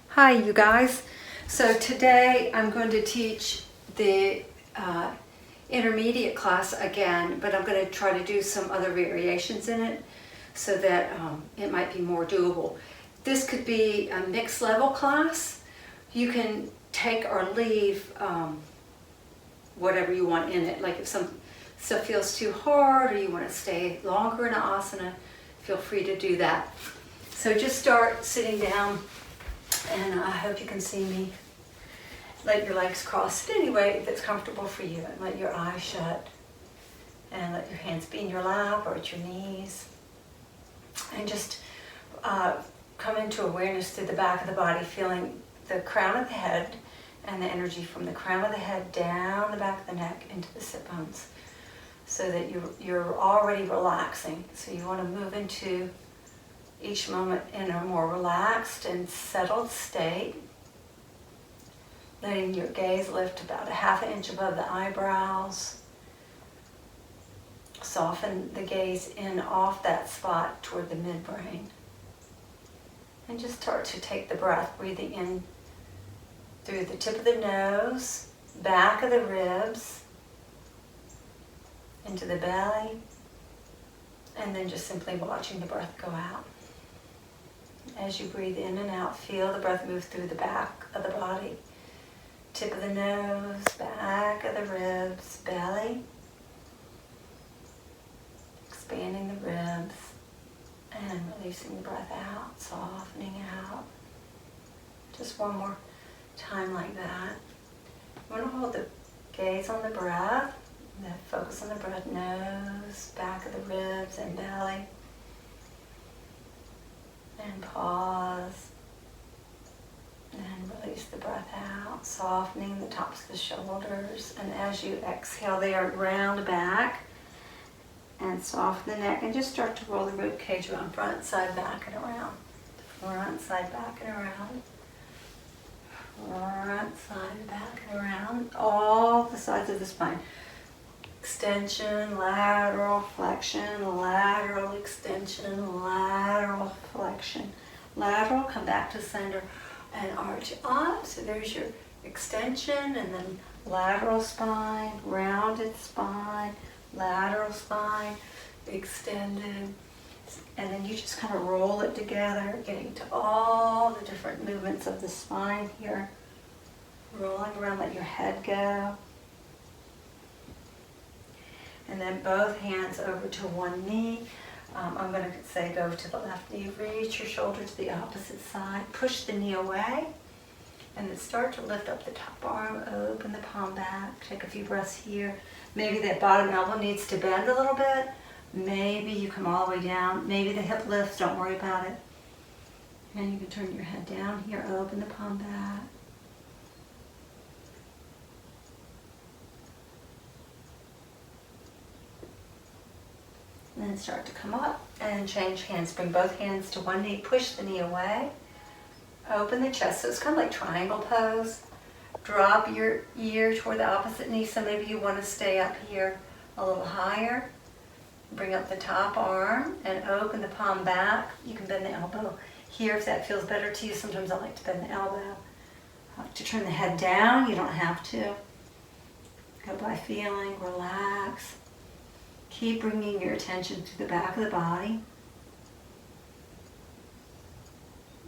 Hi you guys. So today I'm going to teach the intermediate class again, but I'm going to try to do some other variations in it so that it might be more doable. This could be a mixed level class. You can take or leave whatever you want in it. Like if some stuff feels too hard or you want to stay longer in an asana, feel free to do that. So just start sitting down. And I hope you can see me. Let your legs cross any way that's comfortable for you. And let your eyes shut. And let your hands be in your lap or at your knees. And just come into awareness through the back of the body, feeling the crown of the head and the energy from the crown of the head down the back of the neck into the sit bones. So that you're already relaxing. So you want to move into each moment in a more relaxed and settled state. Letting your gaze lift about a ½ inch above the eyebrows. Soften the gaze in off that spot toward the midbrain. And just start to take the breath, breathing in through the tip of the nose, back of the ribs, into the belly, and then just simply watching the breath go out. As you breathe in and out, feel the breath move through the back of the body. Tip of the nose, back of the ribs, belly. Expanding the ribs and releasing the breath out, softening out. Just one more time like that. You want to hold the gaze on the breath, then focus on the breath, nose, back of the ribs and belly. And pause, and release the breath out, softening the tops of the shoulders. And as you exhale there, round back and soften the neck, and just start to roll the rib cage around, front, side, back, and around. Front, side, back, and around. Front, side, back, and around. All the sides of the spine. Extension, lateral, flexion, lateral, extension, lateral, flexion. Lateral, come back to center and arch up. So there's your extension, and then lateral spine, rounded spine, lateral spine, extended. And then you just kind of roll it together, getting to all the different movements of the spine here. Rolling around, let your head go. And then both hands over to one knee. I'm going to say go to the left knee. Reach your shoulder to the opposite side. Push the knee away. And then start to lift up the top arm. Open the palm back. Take a few breaths here. Maybe that bottom elbow needs to bend a little bit. Maybe you come all the way down. Maybe the hip lifts. Don't worry about it. And you can turn your head down here. Open the palm back. And then start to come up and change hands. Bring both hands to one knee. Push the knee away. Open the chest. So it's kind of like triangle pose. Drop your ear toward the opposite knee. So maybe you want to stay up here a little higher. Bring up the top arm and open the palm back. You can bend the elbow here if that feels better to you. Sometimes I like to bend the elbow. I like to turn the head down. You don't have to. Go by feeling. Relax. Keep bringing your attention to the back of the body.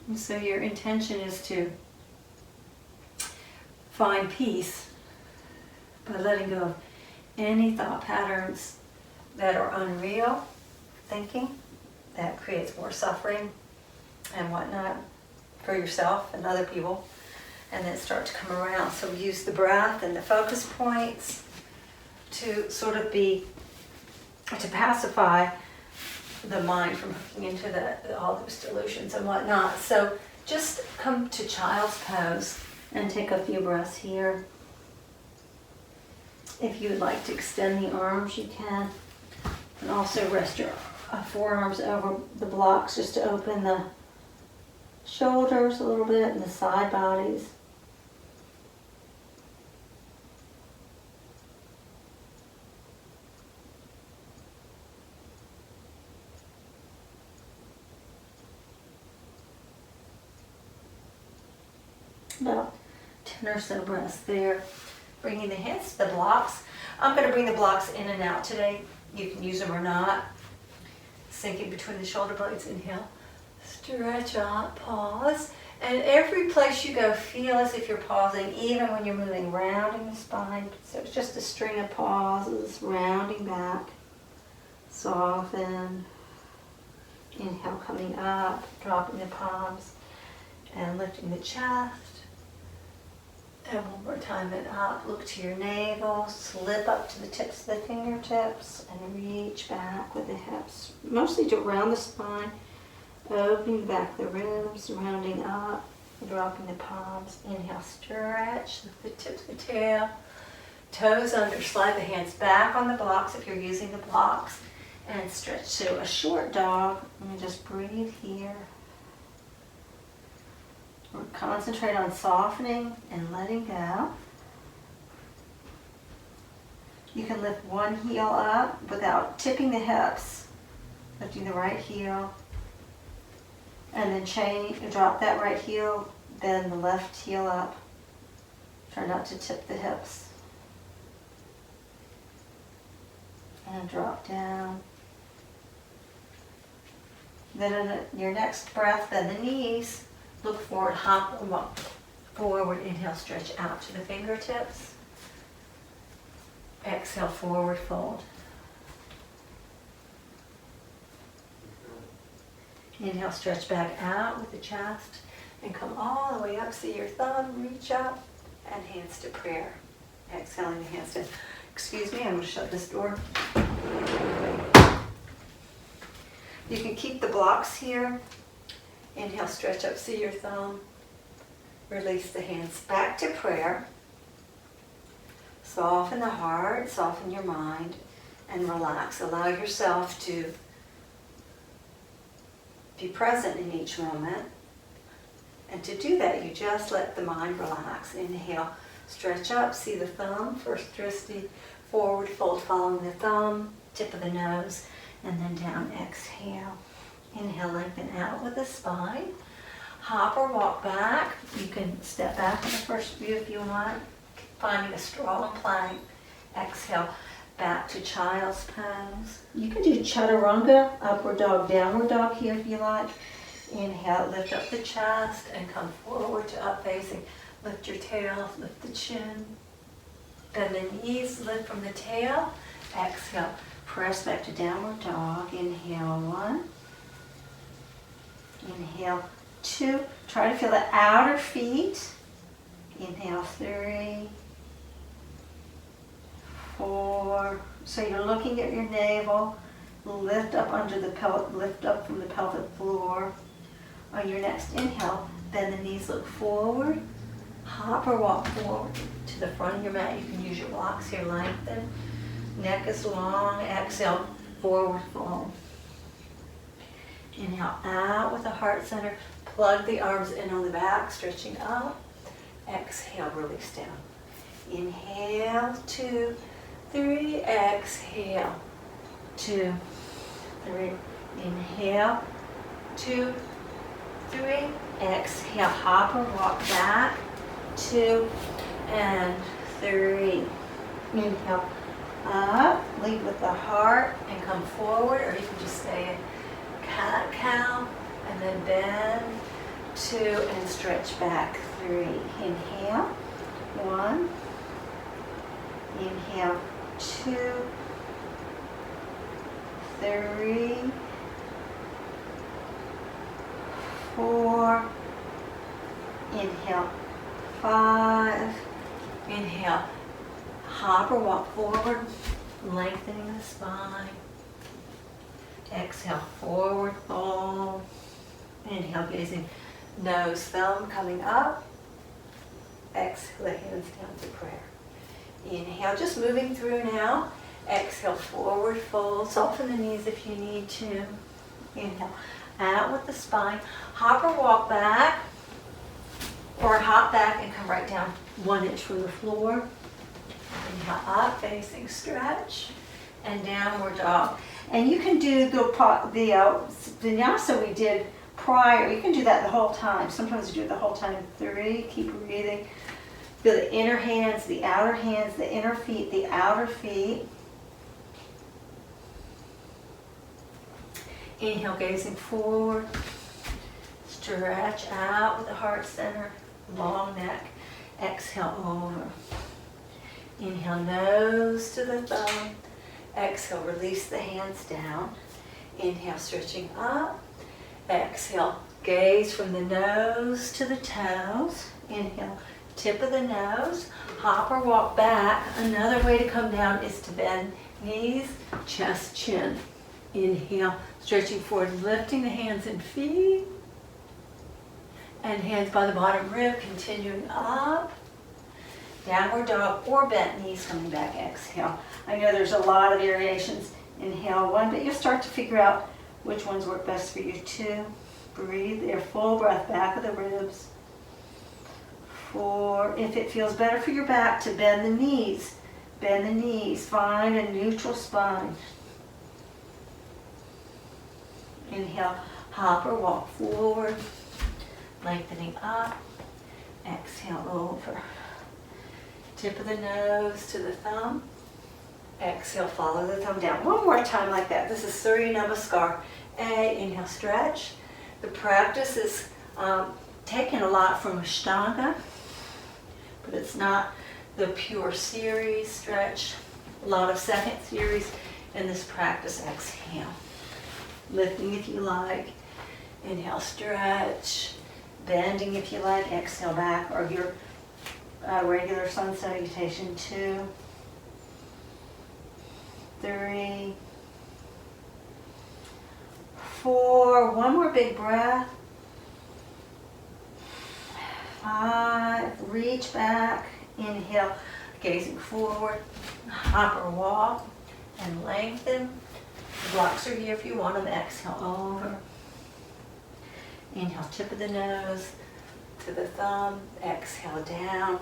And so your intention is to find peace by letting go of any thought patterns that are unreal thinking, that creates more suffering and whatnot for yourself and other people, and then start to come around. So use the breath and the focus points to sort of to pacify the mind from hooking into all those delusions and whatnot. So just come to child's pose and take a few breaths here. If you would like to extend the arms, you can. And also rest your forearms over the blocks just to open the shoulders a little bit and the side bodies. about 10 or so breaths there. Bringing the hands to the blocks. I'm going to bring the blocks in and out today. You can use them or not. Sinking between the shoulder blades. Inhale. Stretch out. Pause. And every place you go, feel as if you're pausing, even when you're moving, rounding the spine. So it's just a string of pauses, rounding back. Soften. Inhale, coming up, dropping the palms, and lifting the chest. And one more time, and up, look to your navel, slip up to the tips of the fingertips, and reach back with the hips, mostly to round the spine, opening the back of the ribs, rounding up, dropping the palms. Inhale, stretch, lift the tips of the tail, toes under, slide the hands back on the blocks if you're using the blocks, and stretch to a short dog, and just breathe here. Or concentrate on softening and letting go. You can lift one heel up without tipping the hips, lifting the right heel, and then drop that right heel, then the left heel up. Try not to tip the hips. And drop down. Then in your next breath, bend the knees. Look forward, hop and walk forward. Inhale, stretch out to the fingertips. Exhale, forward fold. Inhale, stretch back out with the chest and come all the way up. See your thumb, reach up, and hands to prayer. Exhaling the hands to, excuse me, I'm going to shut this door. You can keep the blocks here. Inhale, stretch up, see your thumb. Release the hands back to prayer. Soften the heart, soften your mind, and relax. Allow yourself to be present in each moment. And to do that, you just let the mind relax. Inhale, stretch up, see the thumb. First, twisty forward fold, following the thumb, tip of the nose, and then down. Exhale. Inhale, lengthen out with the spine. Hop or walk back. You can step back in the first view if you want. Finding a strong plank. Exhale, back to child's pose. You can do chaturanga, upward dog, downward dog here if you like. Inhale, lift up the chest and come forward to up facing. Lift your tail, lift the chin. Bend the knees, lift from the tail. Exhale, press back to downward dog. Inhale, 1. Inhale, 2. Try to feel the outer feet. Inhale, 3, 4. So you're looking at your navel. Lift up under the lift up from the pelvic floor. On your next inhale, bend the knees, look forward. Hop or walk forward to the front of your mat. You can use your blocks here, lengthen. Neck is long. Exhale, forward fold. Inhale out with the heart center. Plug the arms in on the back, stretching up. Exhale, release down. Inhale, 2, 3. Exhale, 2, 3. Inhale, 2, 3. Exhale, hop or walk back. 2 and 3. Inhale, up. Lead with the heart and come forward, or you can just stay in cat-cow, and then bend, 2, and stretch back, 3. Inhale, 1. Inhale, 2, 3, 4. Inhale, 5. Inhale, hop or walk forward, lengthening the spine. Exhale, forward fold. Inhale, gazing nose, thumb coming up. Exhale, the hands down to prayer. Inhale, just moving through now. Exhale, forward fold. Soften the knees if you need to. Inhale, out with the spine. Hop or walk back. Or hop back and come right down 1 inch from the floor. Inhale, up, facing stretch. And downward dog. And you can do the vinyasa we did prior. You can do that the whole time. Sometimes you do it the whole time. 3, keep breathing. Feel the inner hands, the outer hands, the inner feet, the outer feet. Inhale, gazing forward. Stretch out with the heart center, long neck. Exhale over. Inhale, nose to the thumb. Exhale, release the hands down. Inhale, stretching up. Exhale, gaze from the nose to the toes. Inhale, tip of the nose. Hop or walk back. Another way to come down is to bend knees, chest, chin. Inhale, stretching forward, lifting the hands and feet. And hands by the bottom rib, continuing up. Downward dog or bent knees coming back. Exhale. I know there's a lot of variations. Inhale 1, but you'll start to figure out which ones work best for you. 2, breathe there, full breath, back of the ribs. 4, if it feels better for your back to bend the knees, find a neutral spine. Inhale, hop or walk forward, lengthening up. Exhale, over. Tip of the nose to the thumb. Exhale, follow the thumb down. One more time like that. This is Surya Namaskar. Inhale, stretch. The practice is taken a lot from Ashtanga, but it's not the pure series stretch. A lot of second series in this practice. Exhale. Lifting if you like. Inhale, stretch. Bending if you like. Exhale, back, or your regular sun salutation. 2, 3, 4, one more big breath. 5, reach back. Inhale, gazing forward, hop or walk, and lengthen. The blocks are here if you want them. Exhale, over. Inhale, tip of the nose to the thumb. Exhale, down.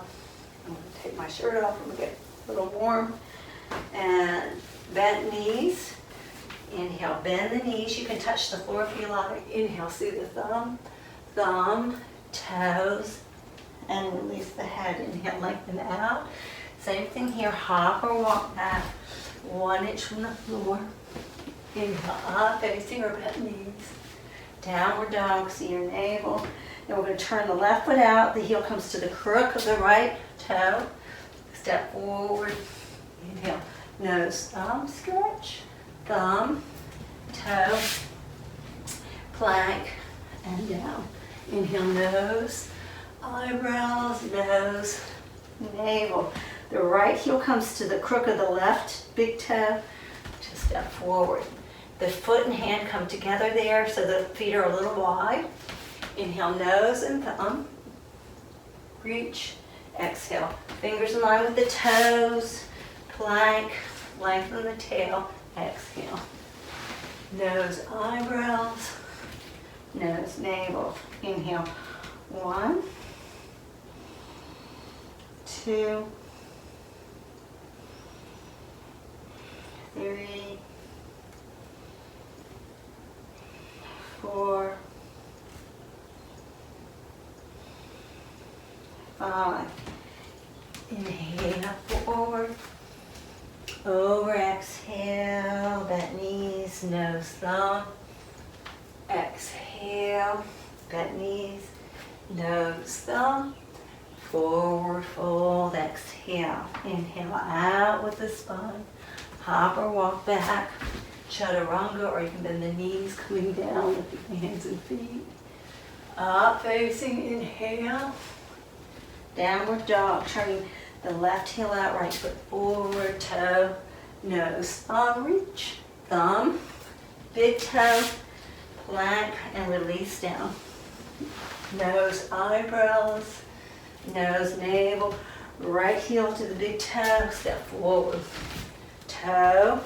I'm going to take my shirt off. I'm going to get a little warm. And bent knees. Inhale, bend the knees. You can touch the floor if you like. Inhale, see the thumb, toes, and release the head. Inhale, lengthen out. Same thing here. Hop or walk back 1 inch from the floor. Inhale, up, facing or bent knees. Downward dog, see your navel. Then we're going to turn the left foot out. The heel comes to the crook of the right toe. Step forward. Inhale, nose, thumb, stretch. Thumb, toe, plank, and down. Inhale, nose, eyebrows, nose, navel. The right heel comes to the crook of the left big toe to step forward. The foot and hand come together there so the feet are a little wide. Inhale, nose and thumb. Reach. Exhale. Fingers in line with the toes. Plank. Lengthen the tail. Exhale. Nose, eyebrows. Nose, navel. Inhale. 1, 2, 3, 4, 5. Inhale, forward. Over, exhale, bent knees, nose, thumb. Exhale, bent knees, nose, thumb. Forward fold, exhale. Inhale out with the spine. Hop or walk back. Chaturanga, or you can bend the knees, coming down with the hands and feet. Up facing, inhale. Downward dog, turning the left heel out, right foot forward, toe, nose, thumb, reach, thumb, big toe, plank, and release down. Nose, eyebrows, nose, navel, right heel to the big toe, step forward, toe,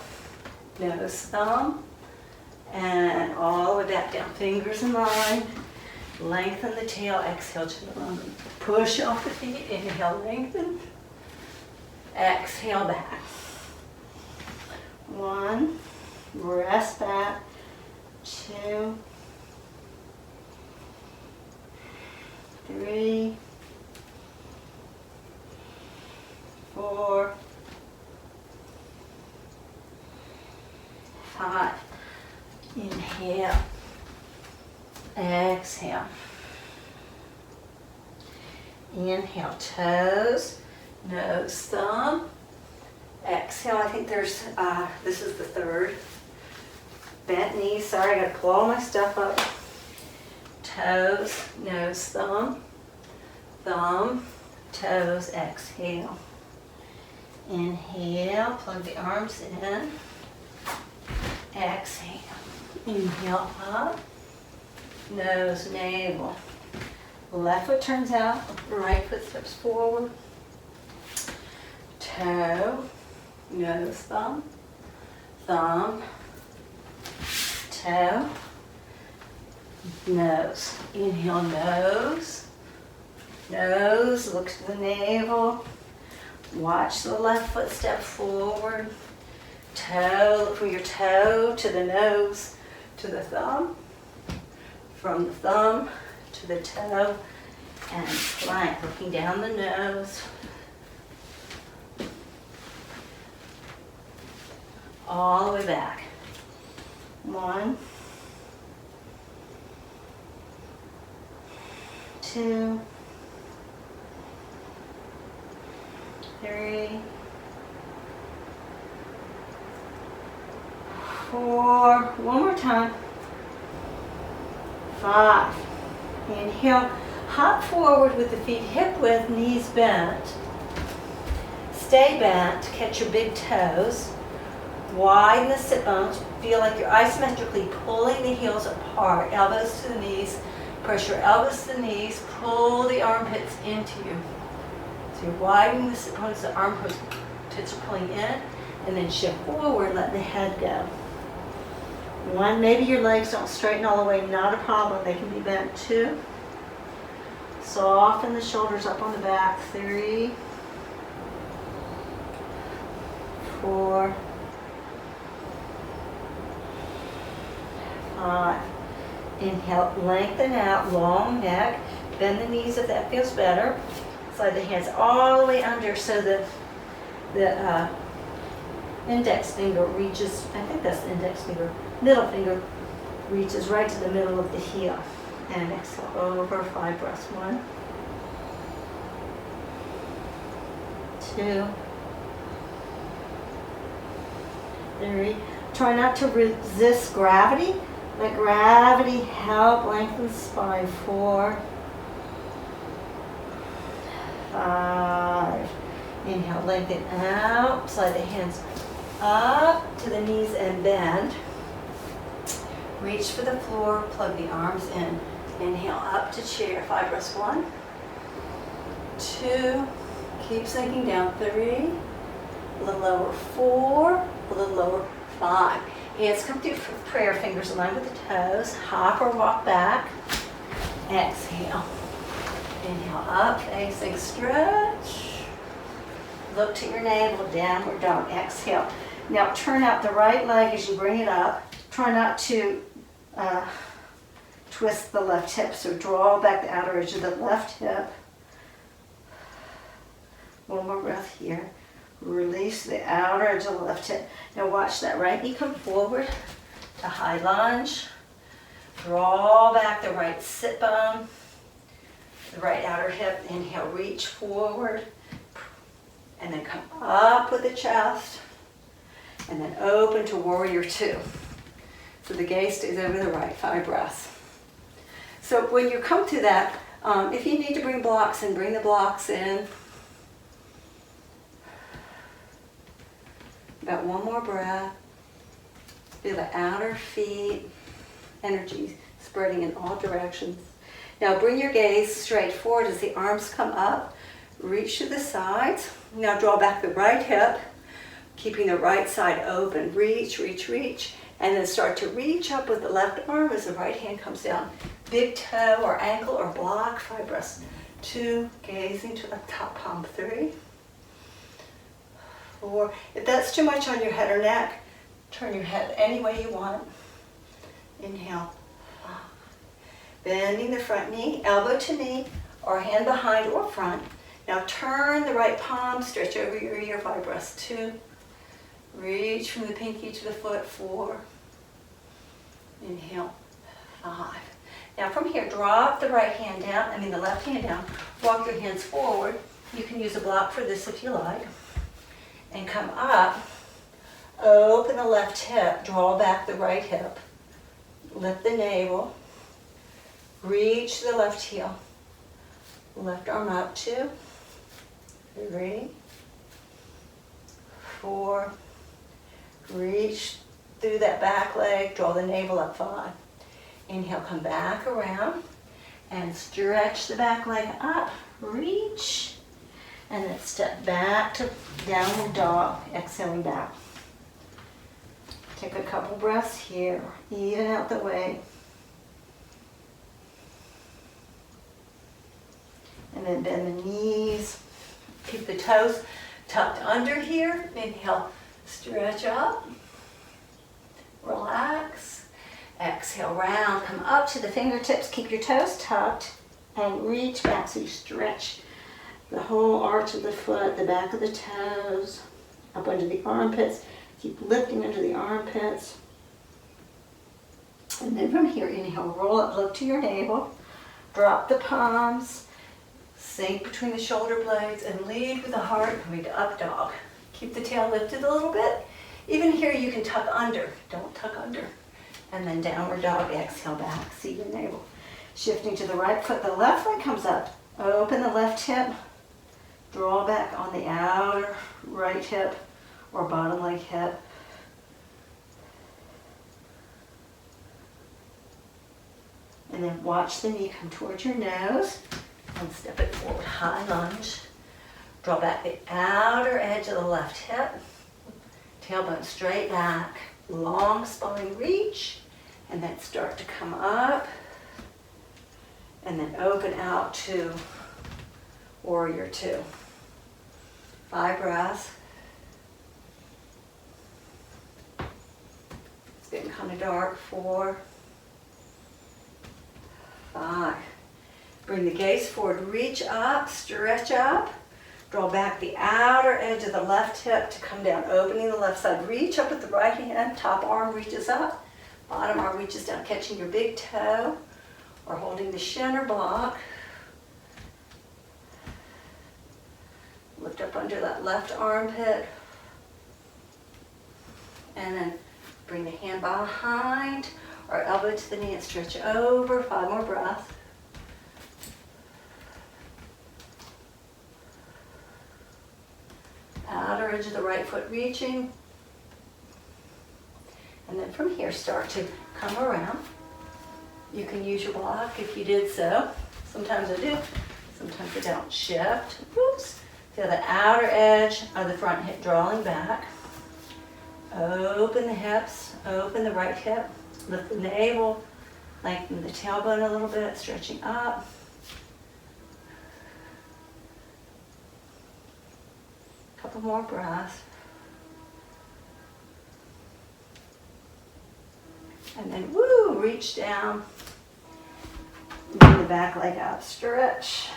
nose, thumb, and all the way back down. Fingers in line, lengthen the tail, exhale, chaturanga. Push off the feet, inhale, lengthen. Exhale, back. 1, rest back. 2, exhale. Inhale, toes, nose, thumb. Exhale, I think there's, this is the third. Bent knees, sorry, I gotta pull all my stuff up. Toes, nose, thumb, thumb, toes, exhale. Inhale, plug the arms in. Exhale. Inhale up, nose, navel. Left foot turns out, right foot steps forward. Toe, nose, thumb, thumb, toe, nose. Inhale, nose, nose, look to the navel. Watch the left foot step forward. Toe, look from your toe to the nose, to the thumb. From the thumb to the toe, and plank, looking down the nose. All the way back. 1, 2, 3, 4, one more time. 5. Inhale, hop forward with the feet hip width, knees bent. Stay bent, catch your big toes. Widen the sit bones. Feel like you're isometrically pulling the heels apart, elbows to the knees. Press your elbows to the knees, pull the armpits into you. So you're widening the sit bones, the armpits are pulling in, and then shift forward, let the head go. 1, maybe your legs don't straighten all the way, not a problem, they can be bent. 2, soften the shoulders up on the back. 3, 4, 5. Inhale, lengthen out, long neck, bend the knees if that feels better. Slide the hands all the way under so the index finger reaches, I think that's the index finger, middle finger reaches right to the middle of the heel. And exhale over, 5 breaths. 1, 2, 3. Try not to resist gravity. Let gravity help lengthen the spine. 4, 5. Inhale, lengthen out. Slide the hands up to the knees and bend. Reach for the floor, plug the arms in. Inhale up to chair, 5 breaths. 1, 2, keep sinking down. 3, a little lower. 4, a little lower. 5. Hands come through for prayer, fingers aligned with the toes. Hop or walk back. Exhale. Inhale up, facing stretch. Look to your navel, downward dog. Exhale. Now turn out the right leg as you bring it up. Try not to twist the left hip, so draw back the outer edge of the left hip. One more breath here. Release the outer edge of the left hip. Now watch that right knee come forward to high lunge. Draw back the right sit bone, the right outer hip. Inhale, reach forward. And then come up with the chest. And then open to warrior 2. So the gaze stays over the right. 5 breaths. So when you come to that, if you need to bring blocks in, bring the blocks in. About 1 more breath. Feel the outer feet, energy spreading in all directions. Now bring your gaze straight forward as the arms come up. Reach to the sides. Now draw back the right hip, keeping the right side open. Reach, reach, reach. And then start to reach up with the left arm as the right hand comes down. Big toe or ankle or block. 5 breaths. 2, gazing to the top palm. 3, 4. If that's too much on your head or neck, turn your head any way you want. Inhale. 5. Bending the front knee, elbow to knee, or hand behind or front. Now turn the right palm, stretch over your ear. 5 breaths. 2. Reach from the pinky to the foot. 4. Inhale. 5. Now from here, drop the right hand down, the left hand down, walk your hands forward. You can use a block for this if you like. And come up, open the left hip, draw back the right hip, lift the navel, reach the left heel, left arm up, 2, 3, 4, reach through that back leg, draw the navel up, 5. Inhale, come back around and stretch the back leg up, reach, and then step back to downward dog, exhaling back. Take a couple breaths here, even out the way. And then bend the knees. Keep the toes tucked under here. Inhale, stretch up, relax. Exhale, round, come up to the fingertips. Keep your toes tucked and reach back so you stretch the whole arch of the foot, the back of the toes, up under the armpits. Keep lifting under the armpits. And then from here, inhale, roll up, look to your navel. Drop the palms. Sink between the shoulder blades and lead with the heart, coming to up dog. Keep the tail lifted a little bit. Even here, you can tuck under. Don't tuck under. And then downward dog, exhale back, see your navel. Shifting to the right foot, the left leg comes up. Open the left hip, draw back on the outer right hip or bottom leg hip. And then watch the knee come towards your nose and step it forward, high lunge. Draw back the outer edge of the left hip, tailbone straight back, long spine reach, and then start to come up, and then open out to warrior 2. 5 breaths. It's getting kind of dark. 4, 5. Bring the gaze forward, reach up, stretch up. Draw back the outer edge of the left hip to come down, opening the left side. Reach up with the right hand, top arm reaches up, bottom arm reaches down, catching your big toe or holding the shin or block. Lift up under that left armpit. And then bring the hand behind or elbow to the knee and stretch over. 5 more breaths. Outer edge of the right foot reaching. And then from here, start to come around. You can use your block if you did so. Sometimes I do, sometimes I don't. Shift, oops. Feel the outer edge of the front hip drawing back. Open the hips, open the right hip. Lift the navel, lengthen the tailbone a little bit, stretching up. Couple more breaths. And then, woo, reach down. Bring the back leg up, stretch.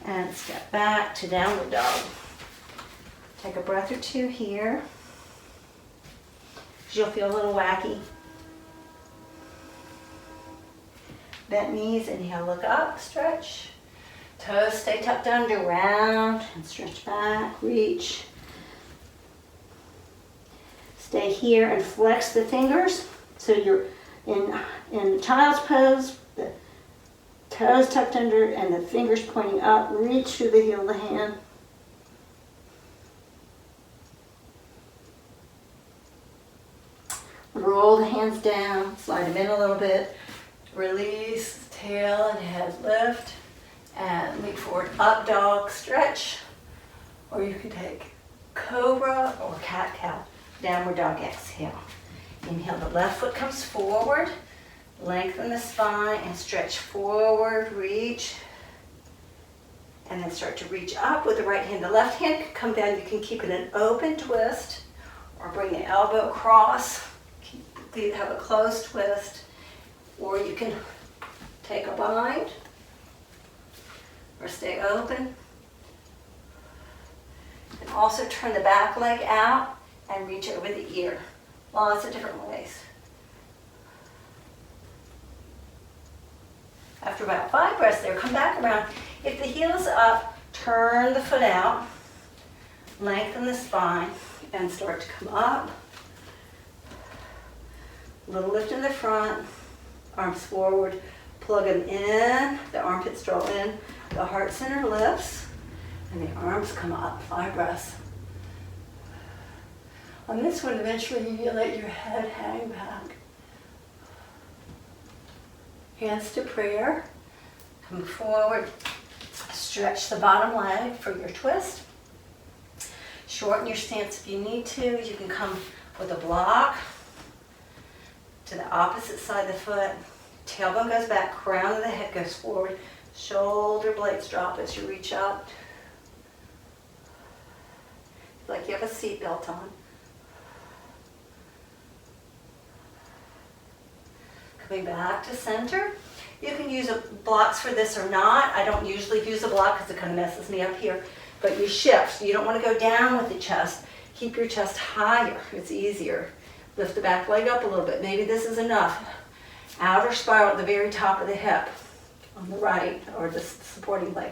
And step back to downward dog. Take a breath or 2 here. You'll feel a little wacky. Bent knees, inhale, look up, stretch. Toes stay tucked under, round, and stretch back, reach. Stay here and flex the fingers. So you're in child's pose, the toes tucked under and the fingers pointing up, reach through the heel of the hand. Roll the hands down, slide them in a little bit. Release, tail and head lift. And lean forward, up dog, stretch. Or you can take cobra or cat-cow, downward dog, exhale. Inhale, the left foot comes forward. Lengthen the spine and stretch forward, reach. And then start to reach up with the right hand. The left hand can come down. You can keep it an open twist or bring the elbow across. Have a closed twist. Or you can take a bind or stay open. And also turn the back leg out and reach over the ear. Lots of different ways. for about 5 breaths there. Come back around. If the heel's up, turn the foot out, lengthen the spine, and start to come up. A little lift in the front, arms forward, plug them in, the armpits draw in, the heart center lifts, and the arms come up. 5 breaths. On this one, eventually you let your head hang back. Hands to prayer. Come forward. Stretch the bottom leg for your twist. Shorten your stance if you need to. You can come with a block to the opposite side of the foot. Tailbone goes back, crown of the head goes forward. Shoulder blades drop as you reach up. Like you have a seatbelt on. Coming back to center. You can use blocks for this or not. I don't usually use a block because it kind of messes me up here. But you shift. You don't want to go down with the chest. Keep your chest higher. It's easier. Lift the back leg up a little bit. Maybe this is enough. Outer spiral at the very top of the hip on the right, or the supporting leg.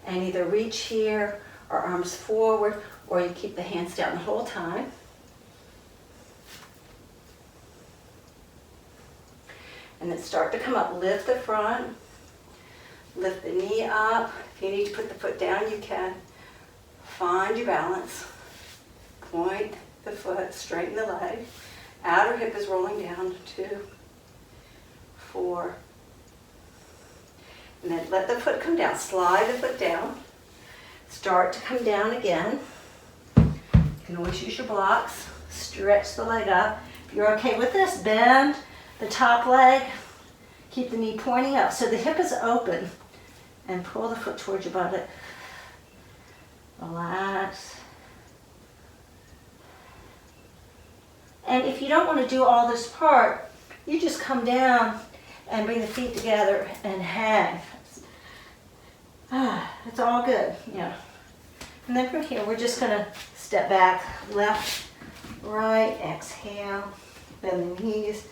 And either reach here or arms forward, or you keep the hands down the whole time. And then start to come up. Lift the front. Lift the knee up. If you need to put the foot down, you can. Find your balance. Point the foot, straighten the leg. Outer hip is rolling down. 2, 4. And then let the foot come down. Slide the foot down. Start to come down again. You can always use your blocks. Stretch the leg up. If you're okay with this, bend the top leg. Keep the knee pointing up so the hip is open. And pull the foot towards your buttock. Relax. And if you don't want to do all this part, you just come down and bring the feet together and hang. It's all good, yeah. And then from here, we're just gonna step back, left, right, exhale, bend the knees,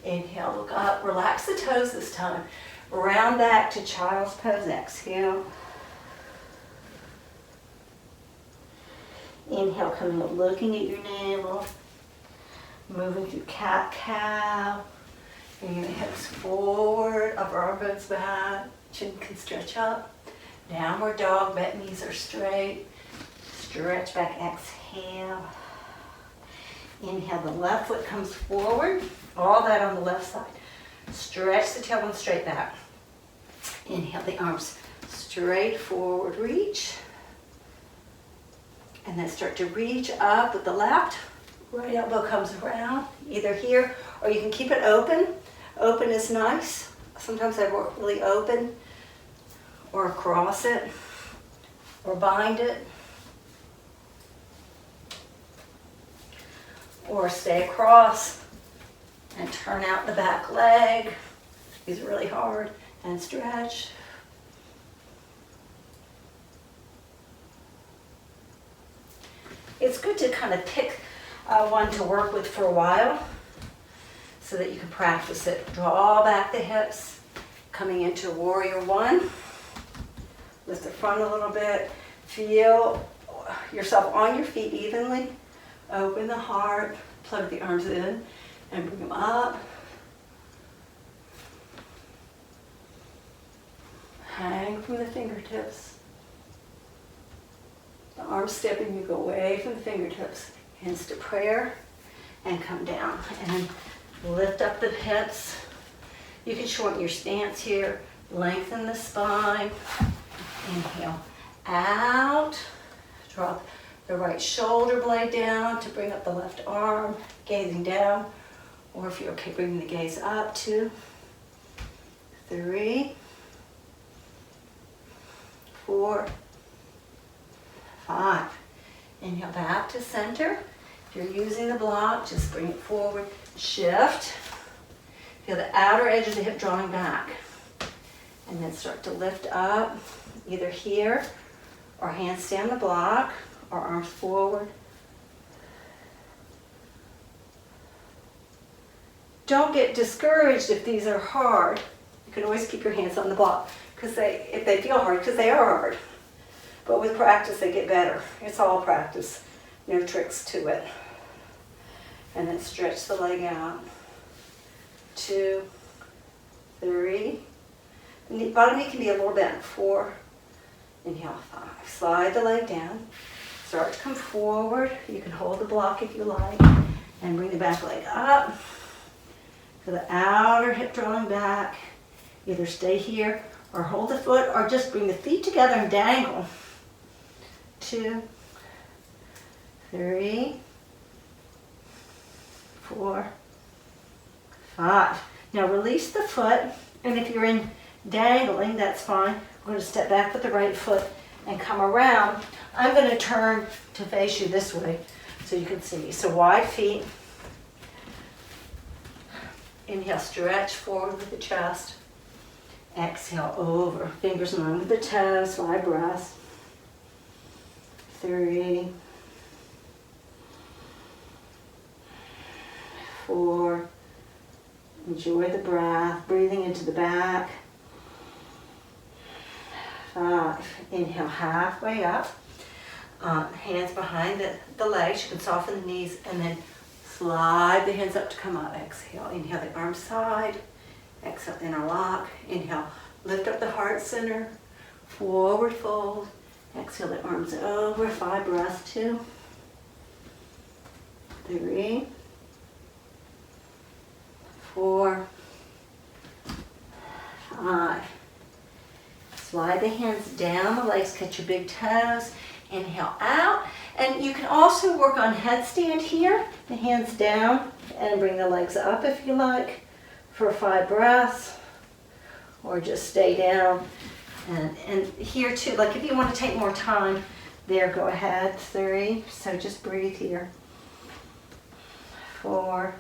inhale, look up, relax the toes this time. Round back to child's pose, exhale. Inhale, coming up, looking at your navel. Moving through cat-cow. Bring your hips forward, upper arm goes back, chin can stretch up. Downward dog, bent knees are straight. Stretch back, exhale. Inhale, the left foot comes forward. All that on the left side. Stretch the tailbone straight back. Inhale, the arms straight forward, reach. And then start to reach up with the left. Right elbow comes around, either here, or you can keep it open. Open is nice. Sometimes I work really open, or across it, or bind it, or stay across and turn out the back leg. These are really hard, and stretch. It's good to kind of pick one to work with for a while so that you can practice it. Draw back the hips, coming into warrior one. Lift the front a little bit. Feel yourself on your feet evenly. Open the heart, plug the arms in, and bring them up. Hang from the fingertips. The arms stepping, you go away from the fingertips. Hands to prayer, and come down. And lift up the hips. You can shorten your stance here. Lengthen the spine. Inhale out. Drop the right shoulder blade down to bring up the left arm, gazing down. Or if you're okay, bringing the gaze up. 2, 3, 4, 5. Inhale back to center. If you're using the block, just bring it forward. Shift. Feel the outer edge of the hip drawing back. And then start to lift up, either here, or handstand the block, or arms forward. Don't get discouraged if these are hard. You can always keep your hands on the block if they feel hard, because they are hard. But with practice, they get better. It's all practice. No tricks to it. And then stretch the leg out. 2, 3. The bottom knee can be a little bent. 4. Inhale, 5. Slide the leg down. Start to come forward. You can hold the block if you like. And bring the back leg up. So the outer hip drawing back. Either stay here or hold the foot, or just bring the feet together and dangle. 2, 3, 4, 5. Now release the foot, and if you're in dangling, that's fine. We're going to step back with the right foot and come around. I'm going to turn to face you this way so you can see me. So wide feet. Inhale, stretch forward with the chest. Exhale, over. Fingers in line with the toes, 5 breaths. 3, 4. Enjoy the breath, breathing into the back. 5. Inhale, halfway up. Hands behind the legs. You can soften the knees and then slide the hands up to come up. Exhale. Inhale the arm side. Exhale, interlock. Inhale, lift up the heart center. Forward fold. Exhale the arms over. 5 breaths. 2, 3, 4, 5. Slide the hands down the legs, catch your big toes. Inhale out. And you can also work on headstand here. The hands down and bring the legs up if you like for 5 breaths. Or just stay down. And here too, like if you want to take more time, there, go ahead. 3. So just breathe here. 4,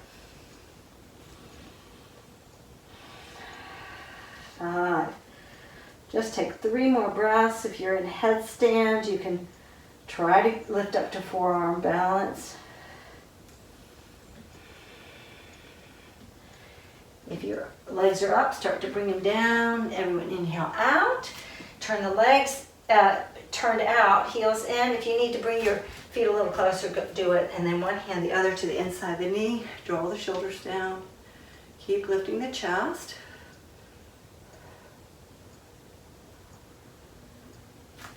5. Just take 3 more breaths. If you're in headstand, you can try to lift up to forearm balance. If your legs are up, start to bring them down. Everyone inhale out. Turn the legs turned out, heels in. If you need to bring your feet a little closer, do it. And then one hand, the other to the inside of the knee. Draw the shoulders down. Keep lifting the chest.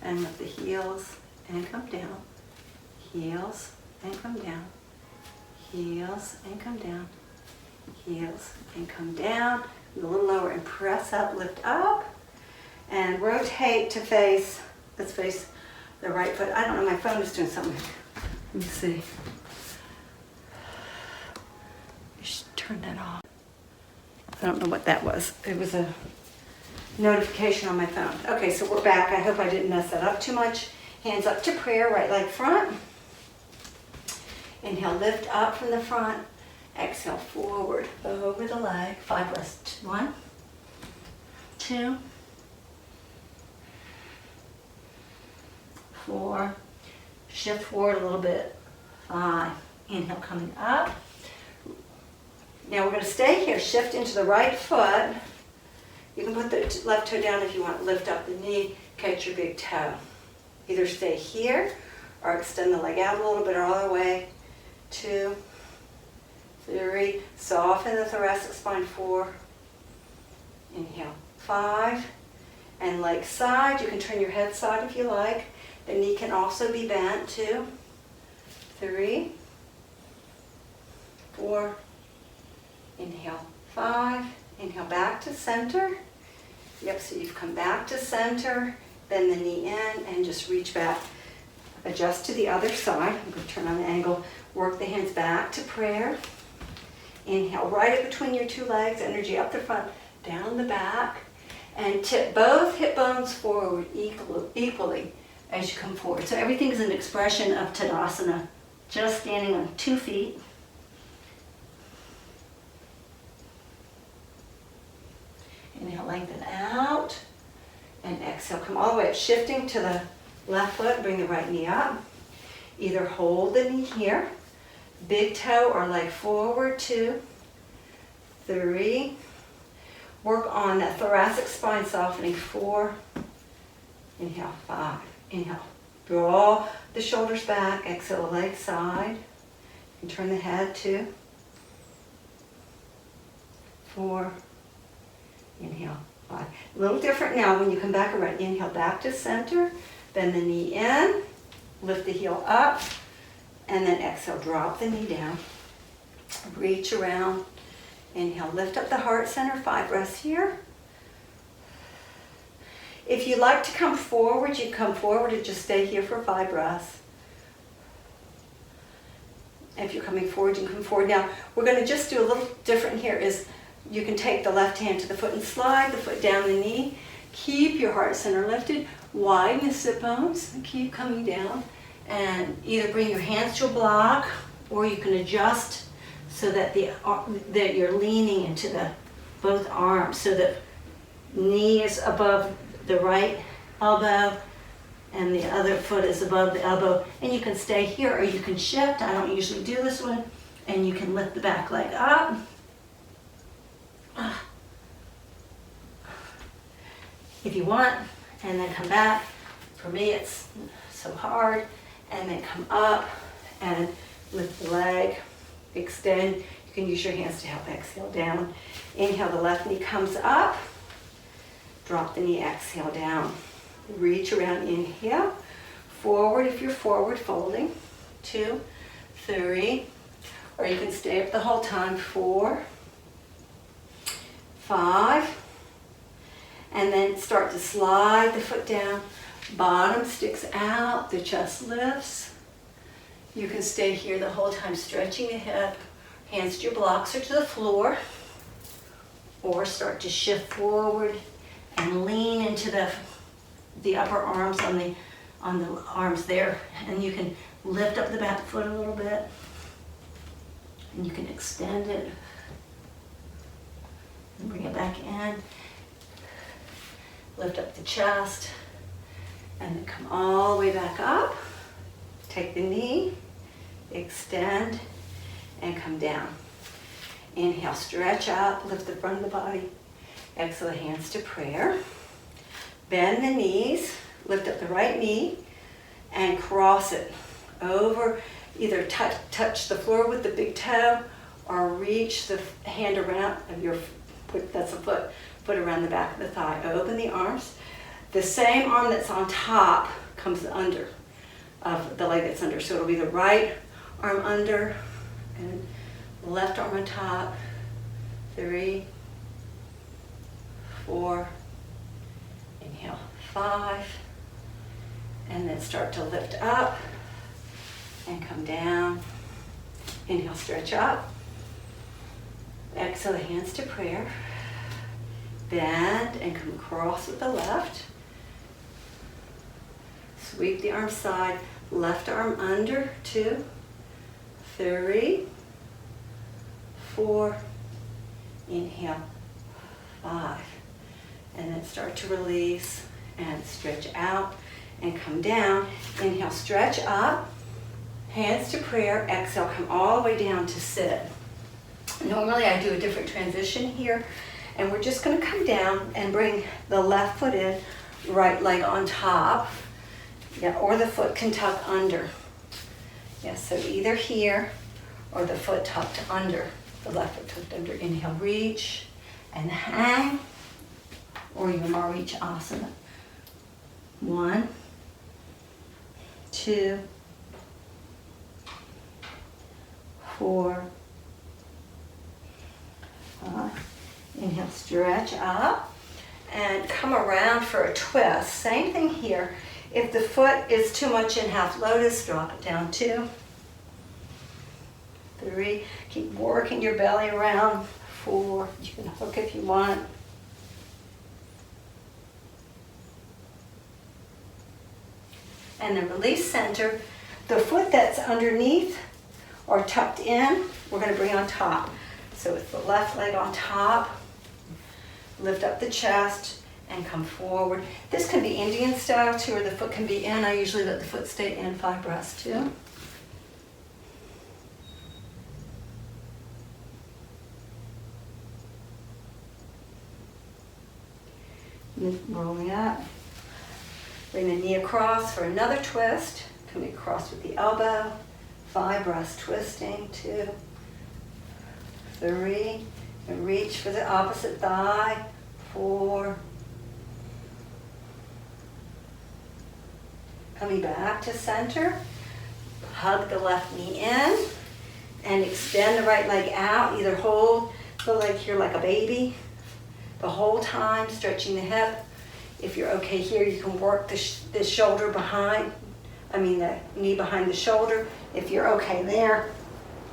And lift the heels and come down. Heels and come down. Heels and come down. Heels and come down. A little lower and press up, lift up. And rotate to face, let's face the right foot. I don't know, my phone is doing something. Let me see. Just turn that off. I don't know what that was. It was a notification on my phone. Okay, so we're back. I hope I didn't mess that up too much. Hands up to prayer, right leg front. Inhale, lift up from the front. Exhale, forward, over the leg. 5 breaths. 1, 2, 4. Shift forward a little bit. 5. Inhale, coming up. Now we're going to stay here. Shift into the right foot. You can put the left toe down if you want. Lift up the knee. Catch your big toe. Either stay here or extend the leg out a little bit or all the way. 2, 3. Soften the thoracic spine. 4. Inhale. 5. And leg side. You can turn your head side if you like. The knee can also be bent. 2, 3, 4. Inhale. 5. Inhale back to center. Yep, so you've come back to center. Bend the knee in and just reach back. Adjust to the other side. I'm going to turn on the angle. Work the hands back to prayer. Inhale right up between your 2 legs. Energy up the front, down the back. And tip both hip bones forward equally as you come forward. So everything is an expression of Tadasana. Just standing on 2 feet. Inhale, lengthen out. And exhale, come all the way up. Shifting to the left foot, bring the right knee up. Either hold the knee here, big toe or leg forward. 2, 3. work on that thoracic spine softening. 4, inhale, 5, inhale. Draw the shoulders back, exhale the leg side, and turn the head. 2, 4, inhale, 5. A little different now when you come back around. Inhale back to center, bend the knee in, lift the heel up, and then exhale, drop the knee down. Reach around, inhale, lift up the heart center, 5 breaths here. If you like to come forward, you come forward and just stay here for 5 breaths. If you're coming forward, you can come forward. Now, we're going to just do a little different here is you can take the left hand to the foot and slide the foot down the knee. Keep your heart center lifted, widen the sit bones, and keep coming down. And either bring your hands to a block, or you can adjust so that that you're leaning into both arms, so that knee is above the right elbow and the other foot is above the elbow. And you can stay here or you can shift. I don't usually do this one. And you can lift the back leg up. If you want, and then come back. For me, it's so hard. And then come up and lift the leg, extend. You can use your hands to help exhale down. Inhale, the left knee comes up. Drop the knee, exhale down. Reach around, inhale. Forward if you're forward folding. 2, 3. Or you can stay up the whole time. 4, 5. And then start to slide the foot down. Bottom sticks out, the chest lifts. You can stay here the whole time, stretching the hip. Hands to your blocks or to the floor. Or start to shift forward and lean into the upper arms on the arms there. And you can lift up the back foot a little bit. And you can extend it. And bring it back in. Lift up the chest. And then come all the way back up. Take the knee, extend, and come down. Inhale, stretch up, lift the front of the body. Exhale, hands to prayer. Bend the knees, lift up the right knee, and cross it over. Either touch the floor with the big toe, or reach the hand around of your foot, that's a foot around the back of the thigh. Open the arms. The same arm that's on top comes under of the leg that's under. So it'll be the right arm under and left arm on top. 3, 4, inhale, 5, and then start to lift up and come down. Inhale, stretch up. Exhale, the hands to prayer. Bend and come across with the left. Sweep the arm side, left arm under. 2, 3, 4, inhale, 5. And then start to release and stretch out and come down. Inhale, stretch up, hands to prayer. Exhale, come all the way down to sit. Normally I do a different transition here, and we're just going to come down and bring the left foot in, right leg on top. Yeah, or the foot can tuck under. Yeah, so either here or the foot tucked under, the left foot tucked under. Inhale, reach and hang, or Yama reach asana. 1, 2, 4, 5. Inhale, stretch up and come around for a twist. Same thing here. If the foot is too much in half lotus, drop it down. 2, 3. Keep working your belly around. 4. You can hook if you want. And then release center. The foot that's underneath or tucked in, we're going to bring on top. So it's the left leg on top. Lift up the chest and come forward. This can be Indian style too, or the foot can be in. I usually let the foot stay in. 5 breaths too. Rolling up. Bring the knee across for another twist. Coming across with the elbow. 5 breaths twisting. 2, 3. And reach for the opposite thigh. 4. Coming back to center. Hug the left knee in. And extend the right leg out. Either hold the leg here like a baby the whole time, stretching the hip. If you're okay here, you can work the shoulder behind, the knee behind the shoulder. If you're okay there,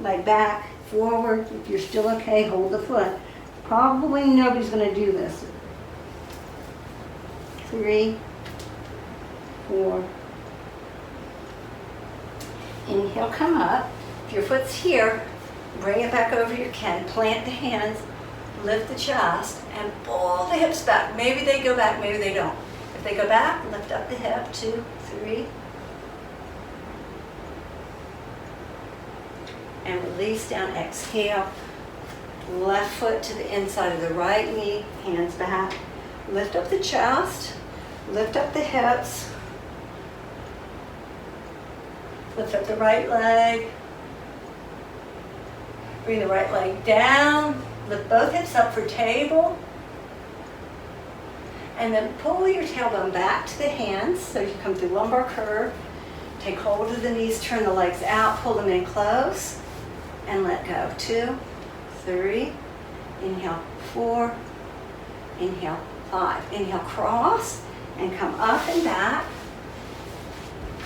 leg back, forward. If you're still okay, hold the foot. Probably nobody's gonna do this. 3, 4. Inhale, come up. If your foot's here, bring it back over your can. Plant the hands, lift the chest, and pull the hips back. Maybe they go back, maybe they don't. If they go back, lift up the hip. 2, 3. And release down, exhale. Left foot to the inside of the right knee, hands back. Lift up the chest, lift up the hips. Lift up the right leg. Bring the right leg down. Lift both hips up for table. And then pull your tailbone back to the hands so you come through lumbar curve. Take hold of the knees, turn the legs out, pull them in close, and let go. 2, 3. Inhale, 4. Inhale, 5. Inhale, cross, and come up and back.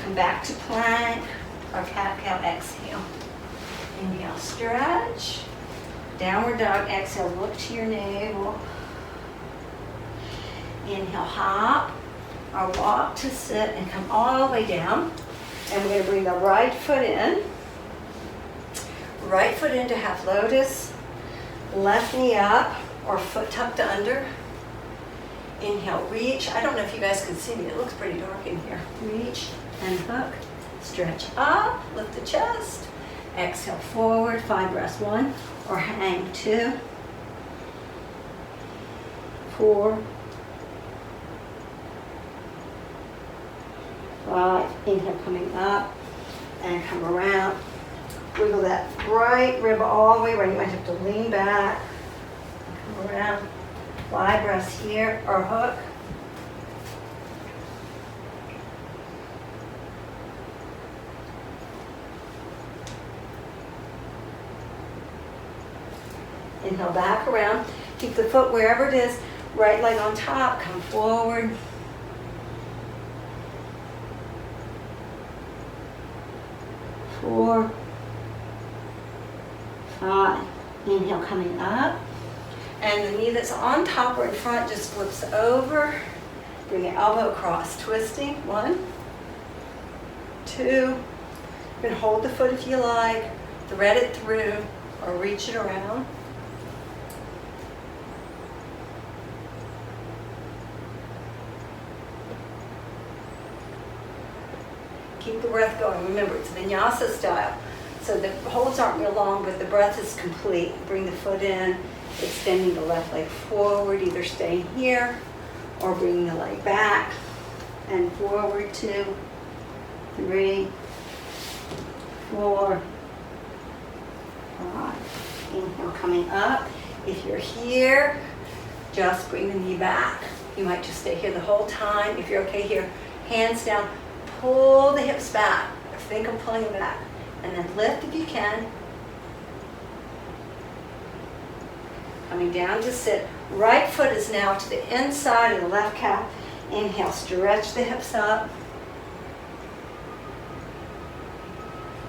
Come back to plank or cat-cow. Exhale. Inhale, stretch. Downward dog. Exhale, look to your navel. Inhale, hop or walk to sit and come all the way down. And we're going to bring the right foot in. Right foot into half lotus. Left knee up or foot tucked under. Inhale, reach. I don't know if you guys can see me. It looks pretty dark in here. Reach and hook. Stretch up. Lift the chest. Exhale, forward. 5 breaths. 1. Or hang. 2. 4. 5. Inhale, coming up. And come around. Wiggle that right rib all the way around. You might have to lean back. Come around. 5 breaths here, or hook. Inhale, back around. Keep the foot wherever it is. Right leg on top, come forward. Four, 5. Inhale, coming up. And the knee that's on top or in front just flips over. Bring the elbow across, twisting. 1, 2. You can hold the foot if you like, thread it through, or reach it around. Keep the breath going. Remember, it's vinyasa style. So the holds aren't real long, but the breath is complete. Bring the foot in, extending the left leg forward, either staying here or bringing the leg back and forward. 2, 3, 4, 5. Inhale, coming up. If you're here, just bring the knee back. You might just stay here the whole time. If you're okay here, hands down, pull the hips back. Think of pulling them back. And then lift if you can. Coming down to sit. Right foot is now to the inside of the left calf. Inhale, stretch the hips up.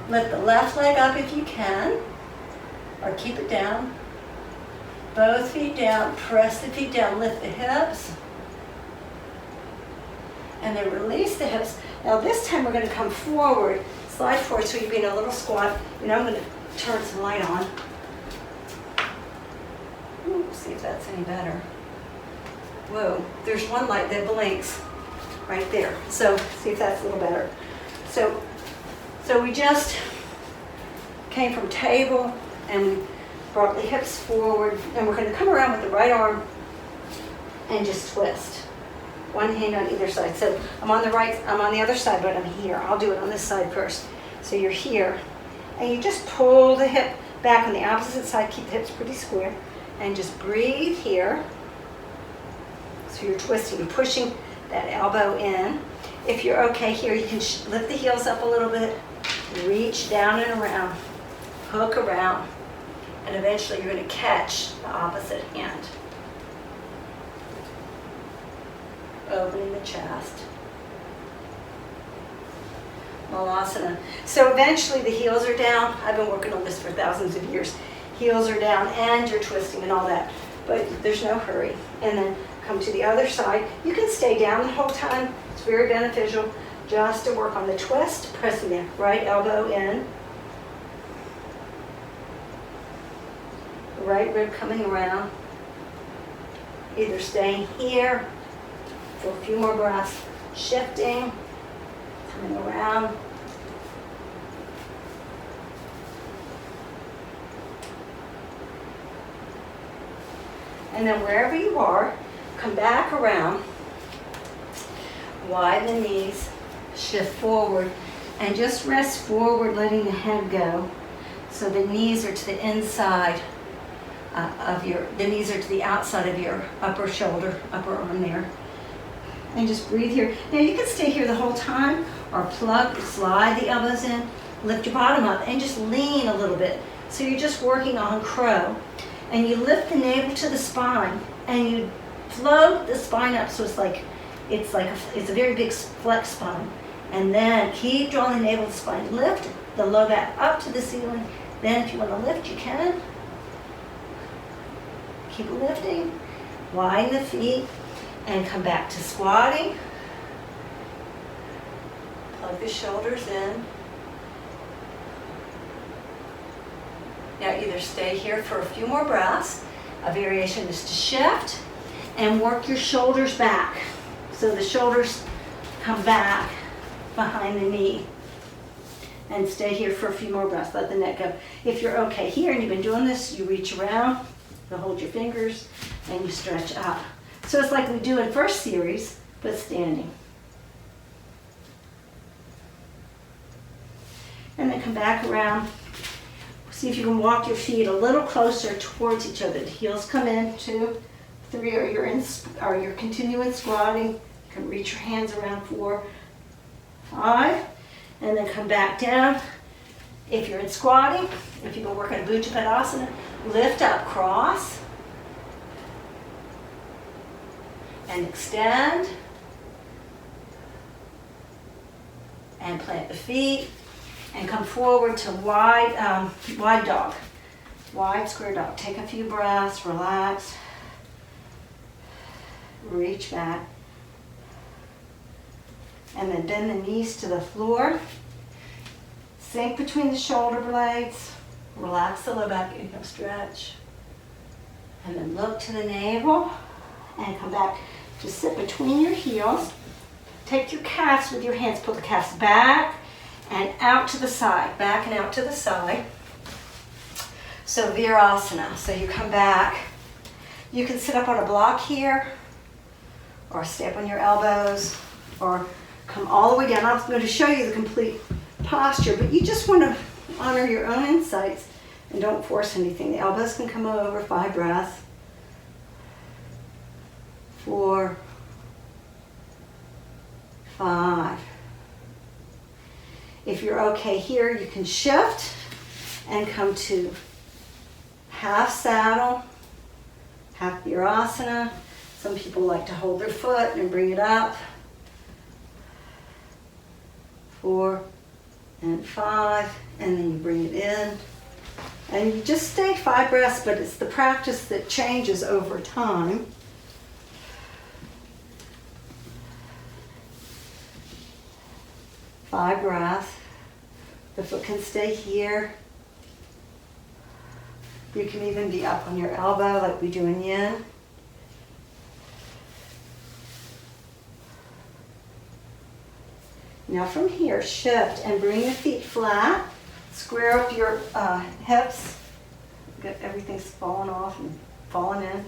Lift the left leg up if you can, or keep it down. Both feet down, press the feet down, lift the hips. And then release the hips. Now this time we're going to come forward, slide forward so you're being a little squat. And I'm going to turn some light on. See if that's any better. Whoa, there's one light that blinks right there. So see if that's a little better. So we just came from table and we brought the hips forward, and we're going to come around with the right arm and just twist. One hand on either side. So I'm on the other side, but I'm here. I'll do it on this side first. So you're here, and you just pull the hip back on the opposite side. Keep the hips pretty square, and just breathe here. So you're twisting, you're pushing that elbow in. If you're okay here, you can lift the heels up a little bit, reach down and around, hook around, and eventually you're going to catch the opposite hand. Opening the chest. Malasana. So eventually the heels are down. I've been working on this for thousands of years. Heels are down and you're twisting and all that. But there's no hurry. And then come to the other side. You can stay down the whole time. It's very beneficial just to work on the twist, pressing the right elbow in. The right rib coming around. Either staying here for a few more breaths, shifting, coming around. And then wherever you are, come back around, widen the knees, shift forward, and just rest forward, letting the head go. So the knees are to the inside the knees are to the outside of your upper shoulder, upper arm there. And just breathe here. Now you can stay here the whole time, or slide the elbows in, lift your bottom up, and just lean a little bit. So you're just working on crow. And you lift the navel to the spine, and you float the spine up so it's a very big flex spine. And then keep drawing the navel to the spine. Lift the low back up to the ceiling. Then if you want to lift, you can. Keep lifting. Widen the feet and come back to squatting. Plug the shoulders in. Now either stay here for a few more breaths. A variation is to shift and work your shoulders back. So the shoulders come back behind the knee. And stay here for a few more breaths. Let the neck go. If you're okay here and you've been doing this, you reach around, you hold your fingers, and you stretch up. So it's like we do in first series, but standing. And then come back around. See if you can walk your feet a little closer towards each other. The heels come in, 2, 3, or you're continuing squatting. You can reach your hands around, 4, 5, and then come back down. If you're in squatting, if you've been working Bhujapadasana, lift up, cross, and extend, and plant the feet. And come forward to wide dog, wide square dog. Take a few breaths, relax, reach back, and then bend the knees to the floor. Sink between the shoulder blades, relax the low back, inhale, stretch, and then look to the navel, and come back to sit between your heels. Take your calves with your hands, pull the calves back, and out to the side, back and out to the side. So Virasana, so you come back. You can sit up on a block here, or stay up on your elbows, or come all the way down. I'm going to show you the complete posture, but you just want to honor your own insights and don't force anything. The elbows can come over, 5 breaths. 4, 5. If you're okay here, you can shift and come to half saddle, half Virasana. Some people like to hold their foot and bring it up. 4 and 5, and then you bring it in. And you just stay 5 breaths, but it's the practice that changes over time. Five breaths. The foot can stay here. You can even be up on your elbow like we do in yin. Now from here, shift and bring the feet flat. Square up your hips. Get everything's falling off and falling in.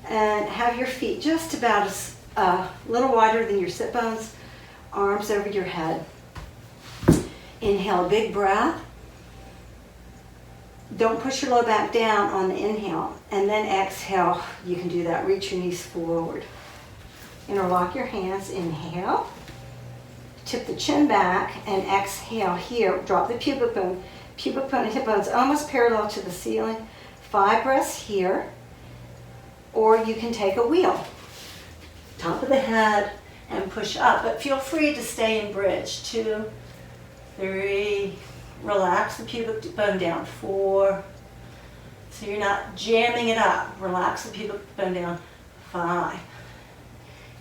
And have your feet just about as a little wider than your sit bones, arms over your head. Inhale, big breath. Don't push your low back down on the inhale. And then exhale, you can do that. Reach your knees forward. Interlock your hands, inhale. Tip the chin back and exhale here. Drop the pubic bone. Pubic bone and hip bones almost parallel to the ceiling. 5 breaths here. Or you can take a wheel. Top of the head and push up. But feel free to stay in bridge. 2, 3. Relax the pubic bone down. 4. So you're not jamming it up. Relax the pubic bone down. 5.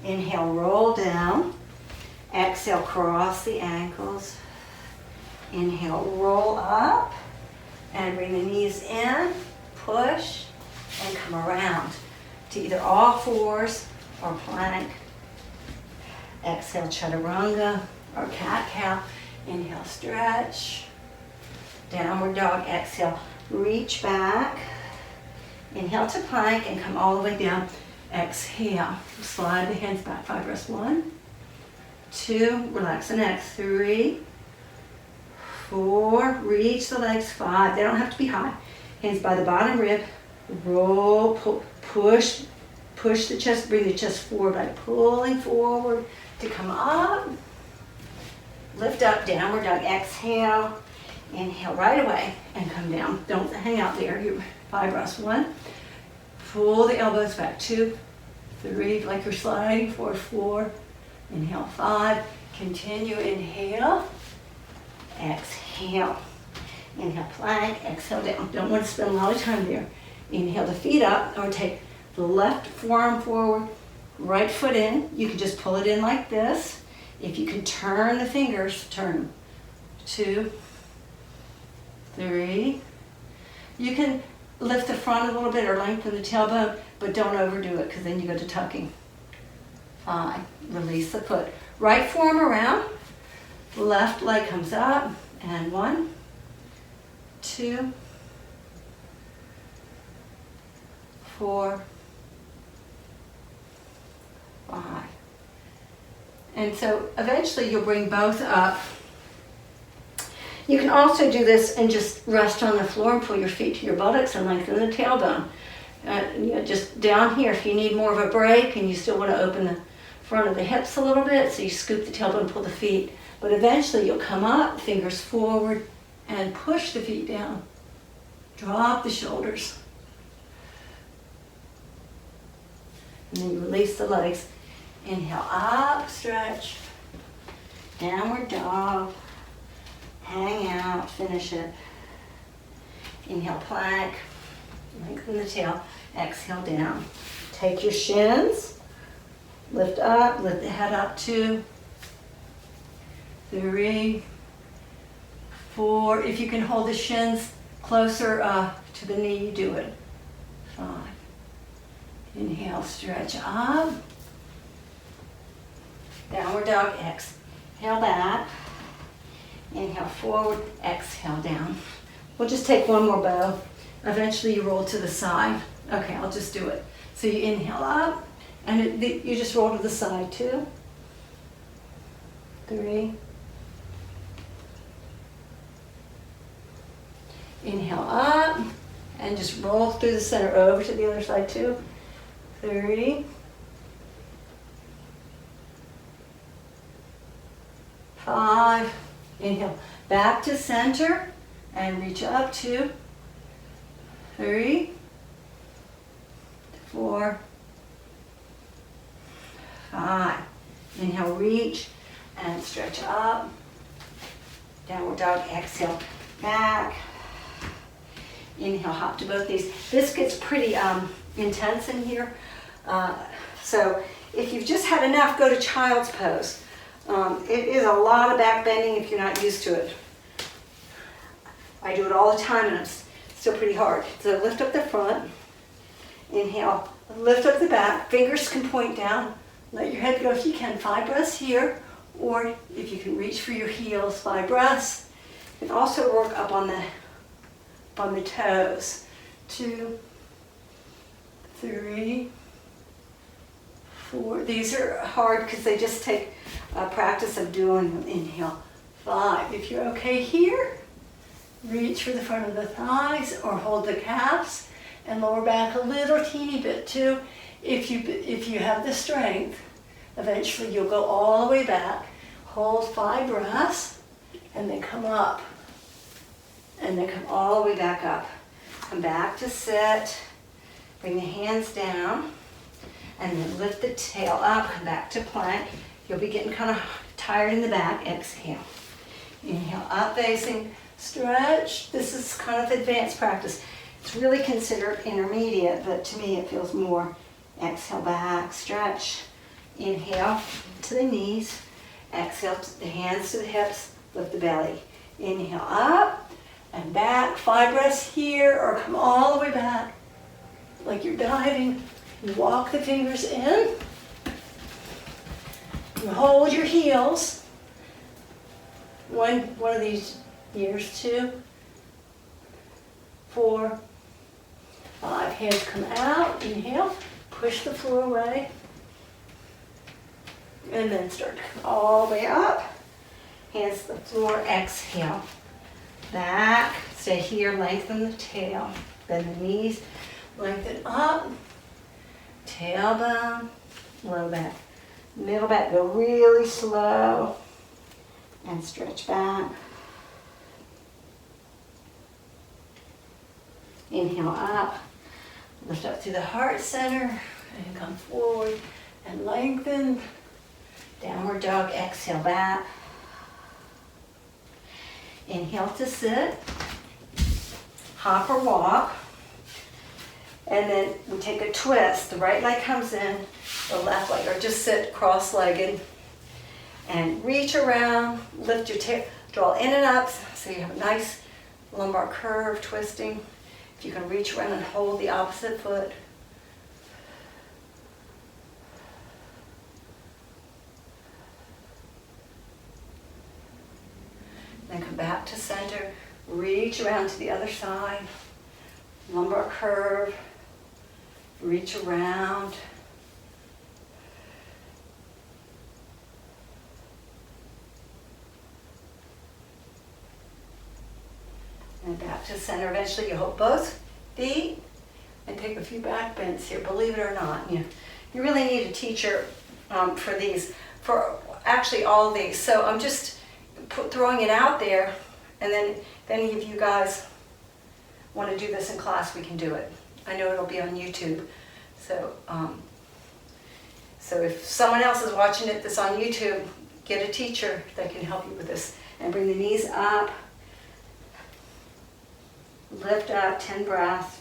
Inhale, roll down. Exhale, cross the ankles. Inhale, roll up. And bring the knees in. Push. And come around to either all fours or plank. Exhale, chaturanga or cat-cow. Inhale, stretch. Downward dog, exhale, reach back. Inhale to plank and come all the way down. Exhale, slide the hands back. 5 breaths. 1, 2, relax the neck. 3, 4, reach the legs. 5, they don't have to be high. Hands by the bottom rib. Roll, push the chest, bring the chest forward by pulling forward to come up. Lift up, downward dog, exhale. Inhale right away and come down. Don't hang out there. You're 5 breaths. 1, pull the elbows back. 2, 3, like you're sliding. 4. Inhale, 5. Continue, inhale. Exhale. Inhale, plank, exhale down. Don't want to spend a lot of time there. Inhale the feet up, or take the left forearm forward, right foot in. You can just pull it in like this. If you can turn the fingers, turn them. 2, 3. You can lift the front a little bit or lengthen the tailbone, but don't overdo it because then you go to tucking. 5. Release the foot. Right forearm around. Left leg comes up. And 1, 2, 4, 5. And so eventually you'll bring both up. You can also do this and just rest on the floor and pull your feet to your buttocks and lengthen the tailbone. Just down here, if you need more of a break and you still want to open the front of the hips a little bit, so you scoop the tailbone, pull the feet. But eventually you'll come up, fingers forward, and push the feet down. Drop the shoulders. And then you release the legs. Inhale up, stretch. Downward dog. Hang out, finish it. Inhale, plank. Lengthen the tail. Exhale, down. Take your shins. Lift up, lift the head up. 2, 3, 4. If you can hold the shins closer to the knee, you do it. 5. Inhale, stretch up. Downward dog, exhale back. Inhale forward, exhale down. We'll just take one more bow. Eventually you roll to the side. Okay, I'll just do it. So you inhale up, and you just roll to the side. 2, 3. Inhale up, and just roll through the center over to the other side. 2, 3. 5. Inhale, back to center, and reach up. 2, 3, 4, 5. Inhale, reach, and stretch up. Downward dog, exhale, back. Inhale, hop to both knees. This gets pretty intense in here. So if you've just had enough, go to child's pose. It is a lot of back bending if you're not used to it. I do it all the time and it's still pretty hard. So lift up the front. Inhale, lift up the back. Fingers can point down. Let your head go if you can. 5 breaths here. Or if you can reach for your heels, 5 breaths. You can also work up on the toes. 2, 3, 4. These are hard because they just take practice of doing them. Inhale, 5. If you're okay here, reach for the front of the thighs or hold the calves and lower back a little teeny bit too. If you have the strength, eventually you'll go all the way back. Hold 5 breaths and then come up. And then come all the way back up. Come back to sit. Bring the hands down. And then lift the tail up. Come back to plank. You'll be getting kind of tired in the back. Exhale. Inhale, up facing. Stretch. This is kind of advanced practice. It's really considered intermediate, but to me it feels more. Exhale, back, stretch. Inhale to the knees. Exhale, the hands to the hips. Lift the belly. Inhale, up. And back, 5 breaths here, or come all the way back, like you're diving. You walk the fingers in. You hold your heels. One of these years, 2, 4, 5. Hands come out, inhale, push the floor away. And then start to come all the way up. Hands to the floor, exhale. Back, stay here, lengthen the tail. Bend the knees, lengthen up. Tailbone, low back, middle back. Go really slow and stretch back. Inhale up, lift up through the heart center and come forward and lengthen. Downward dog, exhale back. Inhale to sit, hop or walk, and then we take a twist. The right leg comes in, the left leg, or just sit cross-legged and reach around, lift your tail, draw in and up so you have a nice lumbar curve twisting. If you can reach around and hold the opposite foot. Then come back to center, reach around to the other side, lumbar curve, reach around. And back to center. Eventually you hold both feet and take a few back bends here, believe it or not. You really need a teacher for these, for actually all of these. So I'm just throwing it out there, and then if any of you guys want to do this in class, we can do it. I know it'll be on YouTube. So if someone else is watching it that's on YouTube, get a teacher that can help you with this. And bring the knees up. Lift up, 10 breaths.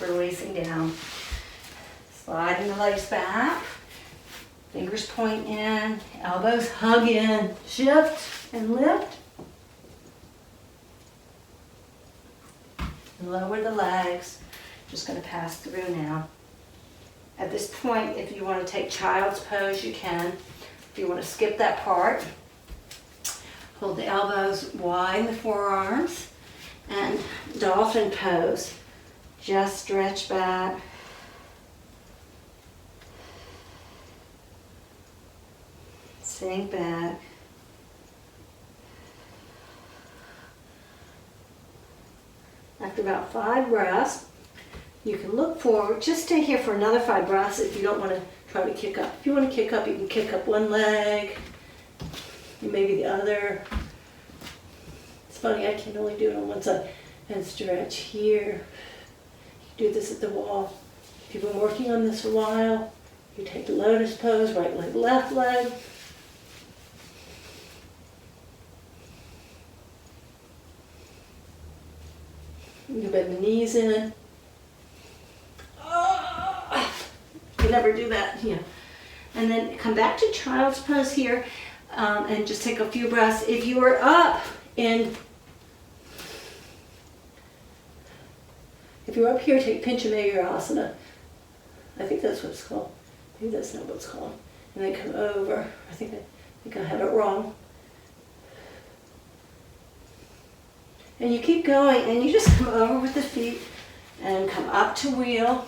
Releasing down. Sliding the legs back. Fingers point in, elbows hug in. Shift and lift. And lower the legs. Just going to pass through now. At this point, if you want to take child's pose, you can. If you want to skip that part, hold the elbows wide, the forearms, and dolphin pose. Just stretch back. Sink back. After about 5 breaths, you can look forward. Just stay here for another 5 breaths if you don't want to try to kick up. If you want to kick up, you can kick up one leg, maybe the other. It's funny, I can only do it on one side. And stretch here. You do this at the wall. If you've been working on this a while, you take the lotus pose, right leg, left leg. You bend the knees in. You never do that, yeah. And then come back to child's pose here, and just take a few breaths. If you are up here, take Pincha Mayurasana. I think that's what it's called. Maybe that's not what it's called. And then come over. I think I had it wrong. And you keep going, and you just come over with the feet And come up to wheel.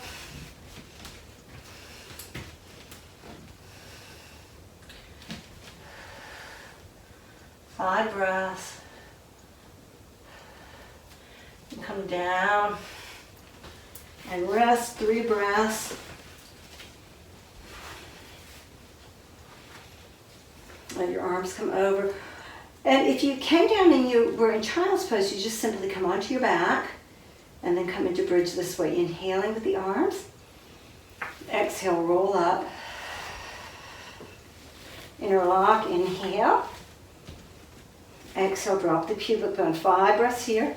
Five breaths. And come down and rest, 3 breaths. Let your arms come over. And if you came down and you were in child's pose, you just simply come onto your back and then come into bridge this way, inhaling with the arms. Exhale, roll up. Interlock, inhale. Exhale, drop the pubic bone. 5 breaths here.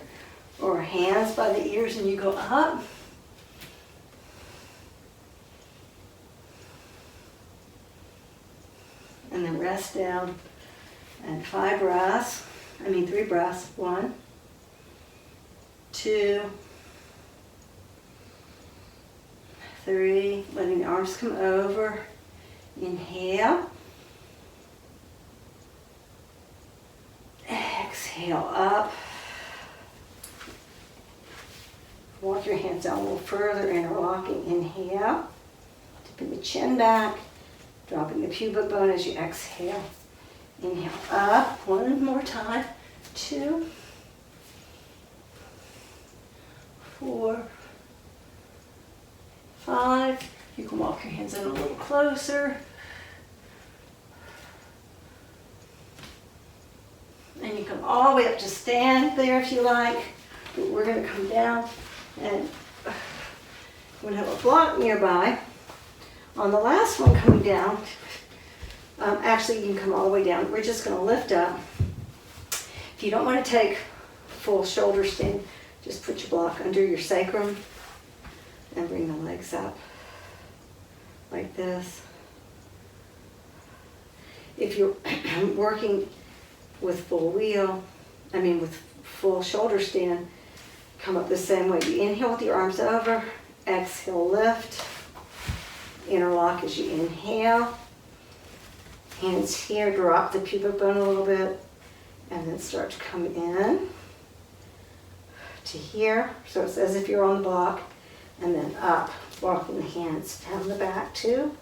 Or hands by the ears and you go up. And then rest down. And 3 breaths. 1, 2, 3. Letting the arms come over. Inhale. Exhale up. Walk your hands down a little further, interlocking. Inhale. Tipping the chin back. Dropping the pubic bone as you exhale. Inhale up. 1 more time. 2, 4, 5. You can walk your hands in a little closer. And you come all the way up to stand there if you like. But we're going to come down and we're going to have a block nearby. On the last one coming down, actually you can come all the way down. We're just going to lift up. If you don't want to take full shoulder stand, just put your block under your sacrum and bring the legs up like this. If you're working with full wheel, with full shoulder stand, come up the same way. You inhale with your arms over, exhale, lift, interlock as you inhale. Hands here, drop the pubic bone a little bit, and then start to come in to here. So it's as if you're on the block, and then up, walking the hands down the back too.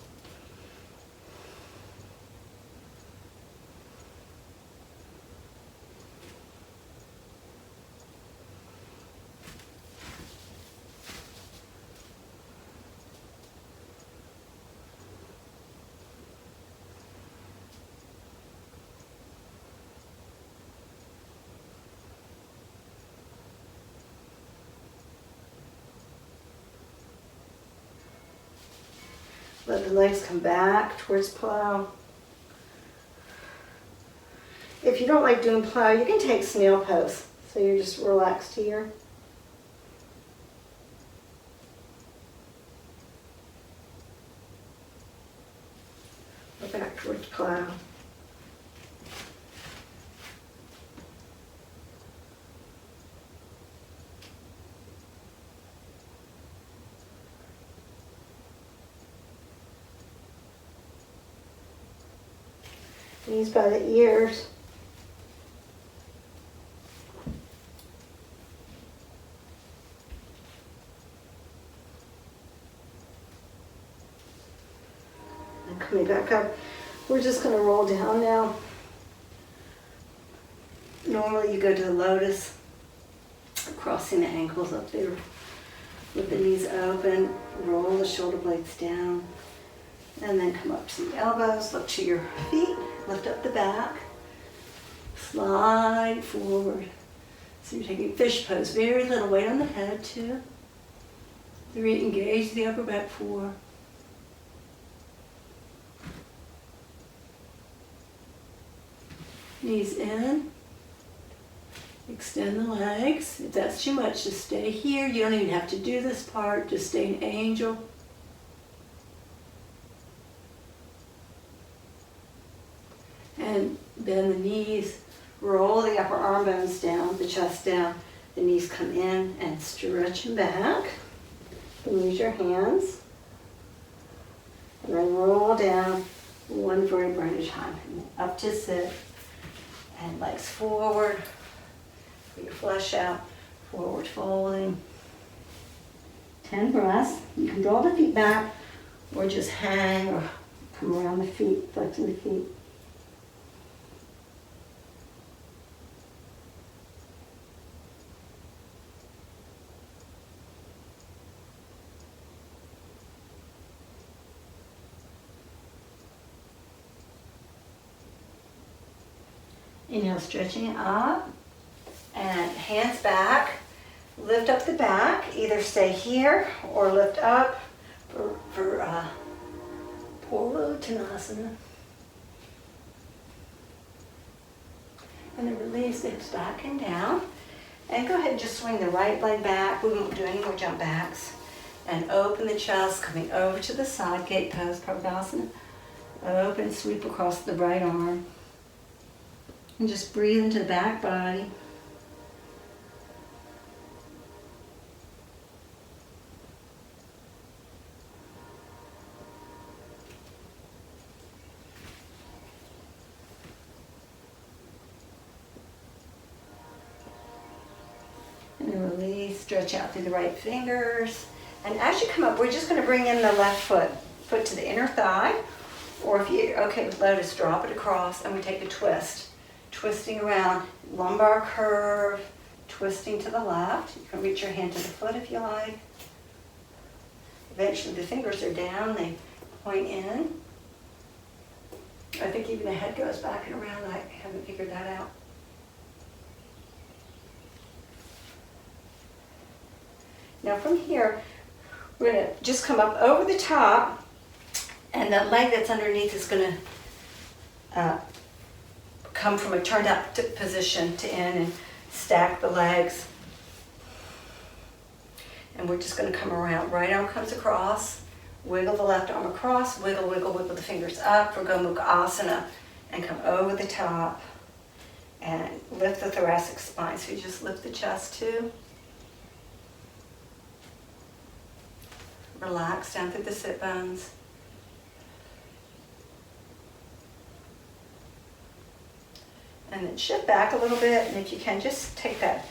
Let the legs come back towards plow. If you don't like doing plow, you can take snail pose. So you're just relaxed here. Go back towards plow. Knees by the ears. And coming back up. We're just going to roll down now. Normally you go to the lotus, crossing the ankles up there with the knees open, roll the shoulder blades down, and then come up to the elbows, look to your feet, lift up the back, slide forward. So you're taking fish pose, very little weight on the head, 2, 3, engage the upper back, 4, knees in, extend the legs. If that's too much, just stay here. You don't even have to do this part, just stay an angel. And bend the knees, roll the upper arm bones down, the chest down, the knees come in and stretch them back. And use your hands. And then roll down, 1 vertebra at a time. And then up to sit, and legs forward, put your flesh out, forward folding. 10 breaths. You can draw the feet back or just hang or come around the feet, flexing the feet. Inhale, stretching it up, and hands back. Lift up the back. Either stay here or lift up for Purvottanasana. And then release the hips back and down. And go ahead and just swing the right leg back. We won't do any more jump backs. And open the chest, coming over to the side, gate pose, Purvottanasana. Open, sweep across the right arm. And just breathe into the back body. And then release, stretch out through the right fingers. And as you come up, we're just going to bring in the left foot to the inner thigh. Or if you're okay with lotus, drop it across and we take a twist. Twisting around, lumbar curve, twisting to the left. You can reach your hand to the foot if you like. Eventually the fingers are down, they point in. I think even the head goes back and around. I haven't figured that out. Now from here, we're going to just come up over the top, and the leg that's underneath is going to come from a turned up position to in and stack the legs. And we're just going to come around. Right arm comes across, wiggle the left arm across, wiggle, wiggle, wiggle the fingers up for Gomukha Asana, and come over the top and lift the thoracic spine. So you just lift the chest too. Relax down through the sit bones. And then shift back a little bit, and if you can, just take that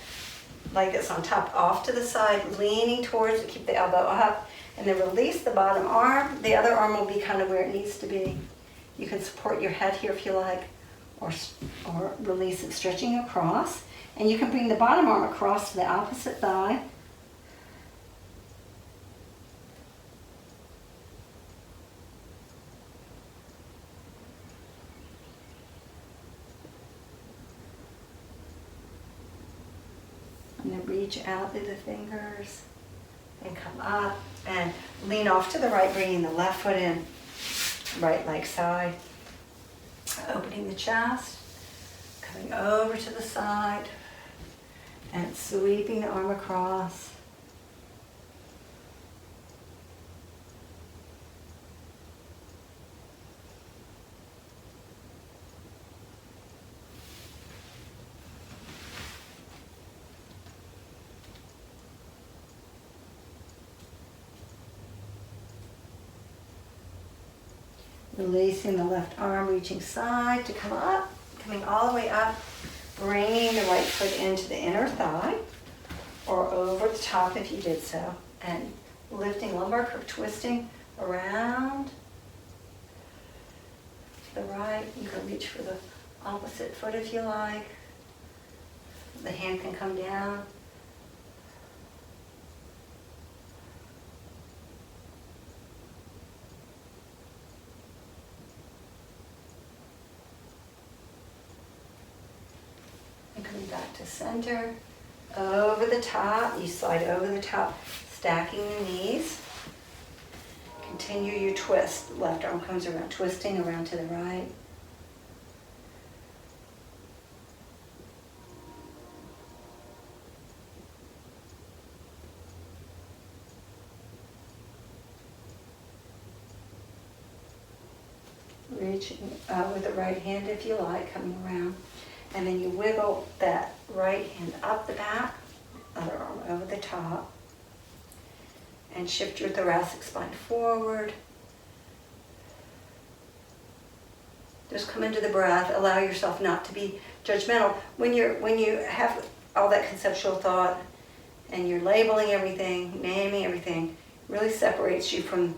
leg that's on top off to the side, leaning towards it, keep the elbow up, and then release the bottom arm. The other arm will be kind of where it needs to be. You can support your head here if you like, or release it, stretching across. And you can bring the bottom arm across to the opposite thigh. And then reach out through the fingers and come up and lean off to the right, bringing the left foot in, right leg side. Opening the chest, coming over to the side and sweeping the arm across. Releasing the left arm, reaching side to come up, coming all the way up, bringing the right foot into the inner thigh or over the top if you did so, and lifting lumbar curve, twisting around to the right. You can reach for the opposite foot if you like. The hand can come down. Coming back to center, over the top, you slide over the top, stacking the knees. Continue your twist. Left arm comes around, twisting around to the right. Reaching with the right hand if you like, coming around. And then you wiggle that right hand up the back, other arm over the top, and shift your thoracic spine forward. Just come into the breath. Allow yourself not to be judgmental. When you have all that conceptual thought, and you're labeling everything, naming everything, really separates you from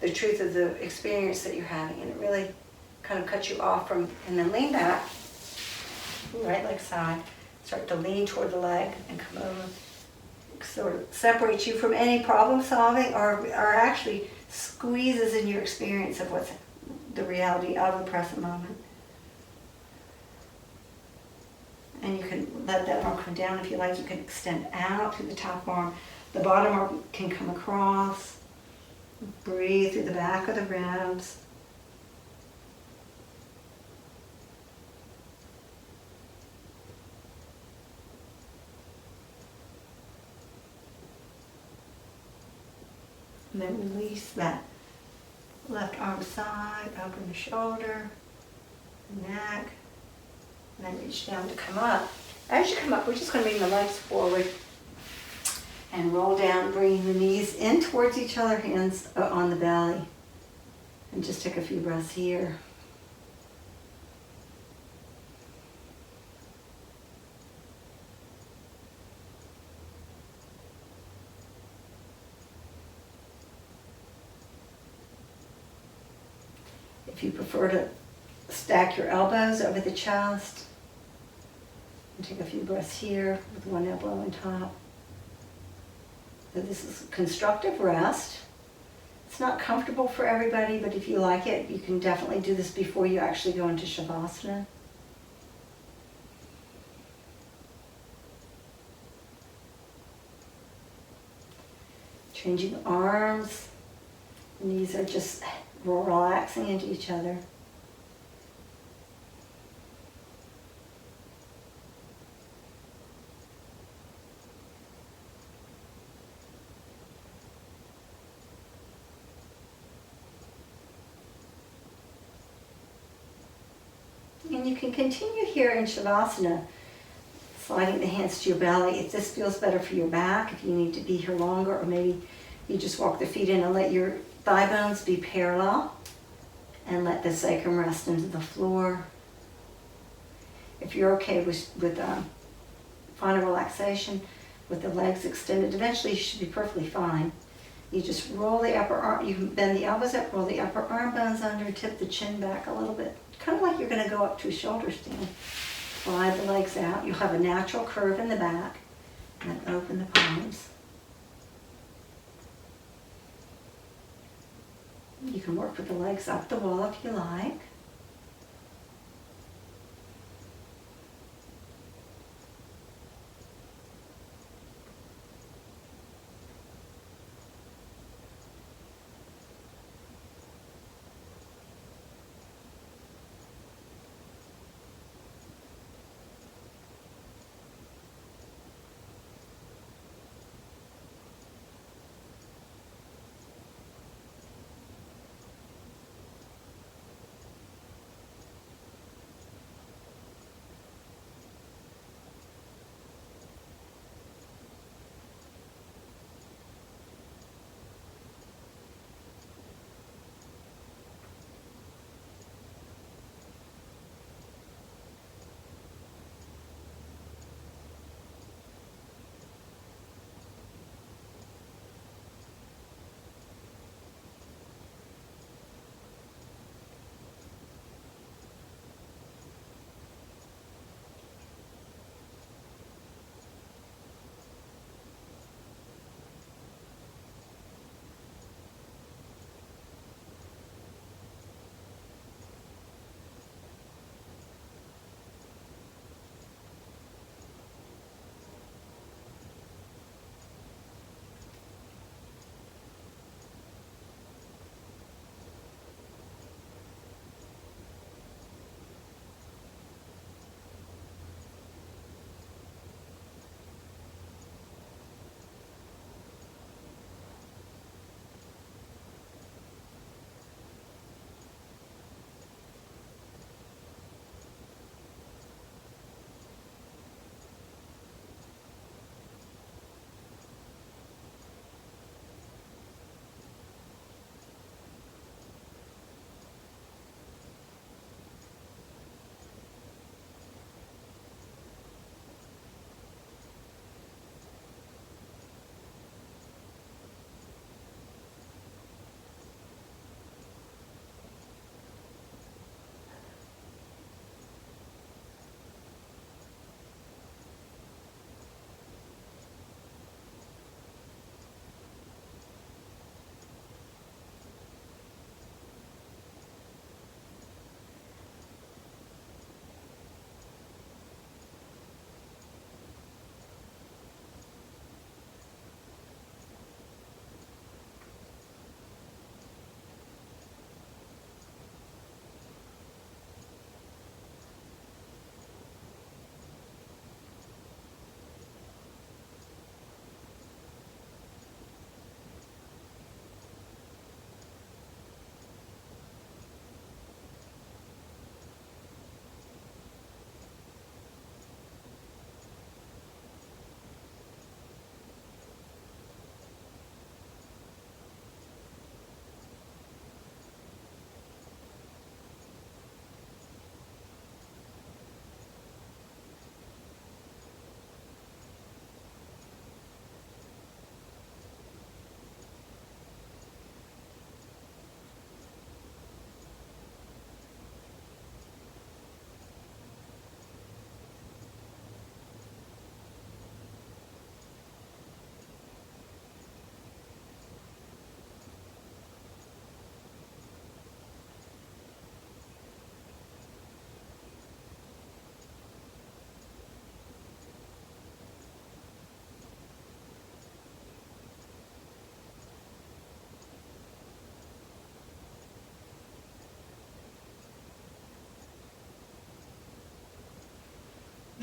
the truth of the experience that you're having, and it really kind of cuts you off from, and then lean back, right leg side, start to lean toward the leg and come over. Sort of separates you from any problem solving or actually squeezes in your experience of what's the reality of the present moment. And you can let that arm come down if you like. You can extend out through the top arm. The bottom arm can come across. Breathe through the back of the ribs. And then release that left arm side, open the shoulder, neck, and then reach down to come up. As you come up, we're just going to bring the legs forward and roll down, bringing the knees in towards each other, hands on the belly. And just take a few breaths here. If you prefer to stack your elbows over the chest, and take a few breaths here with one elbow on top. So this is constructive rest. It's not comfortable for everybody, but if you like it, you can definitely do this before you actually go into Shavasana. Changing arms. The knees are just relaxing into each other. And you can continue here in Shavasana, sliding the hands to your belly. If this feels better for your back, if you need to be here longer, or maybe you just walk the feet in and let your thigh bones be parallel and let the sacrum rest into the floor. If you're okay with final relaxation with the legs extended, eventually you should be perfectly fine. You just roll the upper arm, you can bend the elbows up, roll the upper arm bones under, tip the chin back a little bit, kind of like you're going to go up to a shoulder stand. Slide the legs out. You'll have a natural curve in the back, and then open the palms. You can work with the legs up the wall if you like.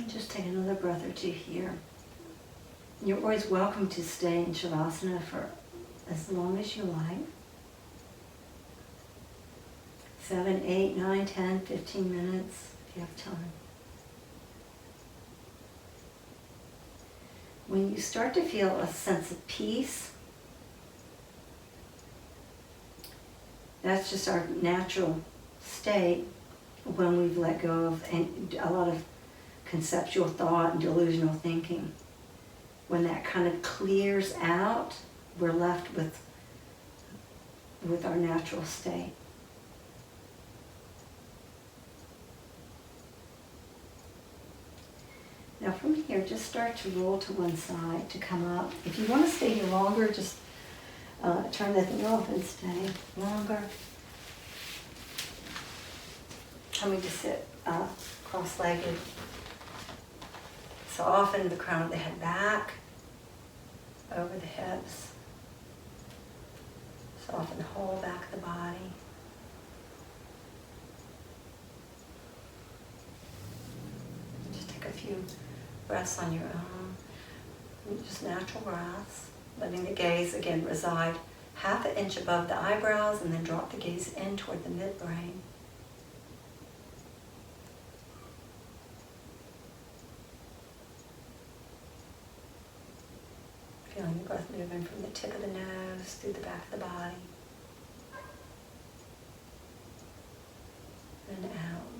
And just take another breath or two here. You're always welcome to stay in Shavasana for as long as you like. 7, 8, 9, 10, 15 minutes if you have time. When you start to feel a sense of peace, that's just our natural state when we've let go of a lot of conceptual thought and delusional thinking. When that kind of clears out, we're left with our natural state. Now from here, just start to roll to one side to come up. If you want to stay here longer, just turn the thing off and stay longer. Coming to sit cross-legged. So often the crown of the head back, over the hips. So often the whole back of the body. Just take a few breaths on your own. Just natural breaths. Letting the gaze again reside half an inch above the eyebrows and then drop the gaze in toward the midbrain. Feeling the breath moving from the tip of the nose through the back of the body. And out.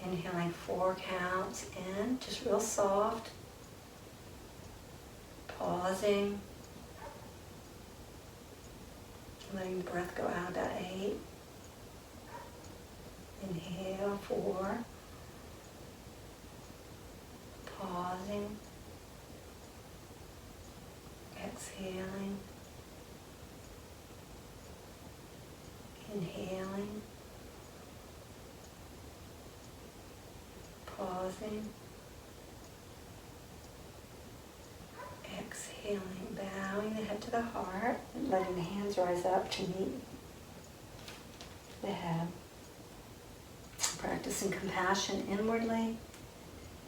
Inhaling 4 counts in, just real soft. Pausing. Letting the breath go out about 8. Inhale, 4. Pausing. Exhaling. Inhaling. Pausing. Exhaling, bowing the head to the heart and letting the hands rise up to meet the head. Practicing compassion inwardly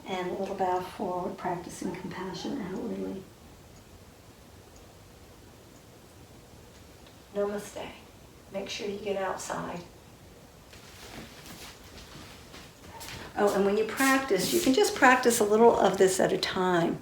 and a little bow forward, practicing compassion outwardly. Namaste. Make sure you get outside. Oh, and when you practice, you can just practice a little of this at a time.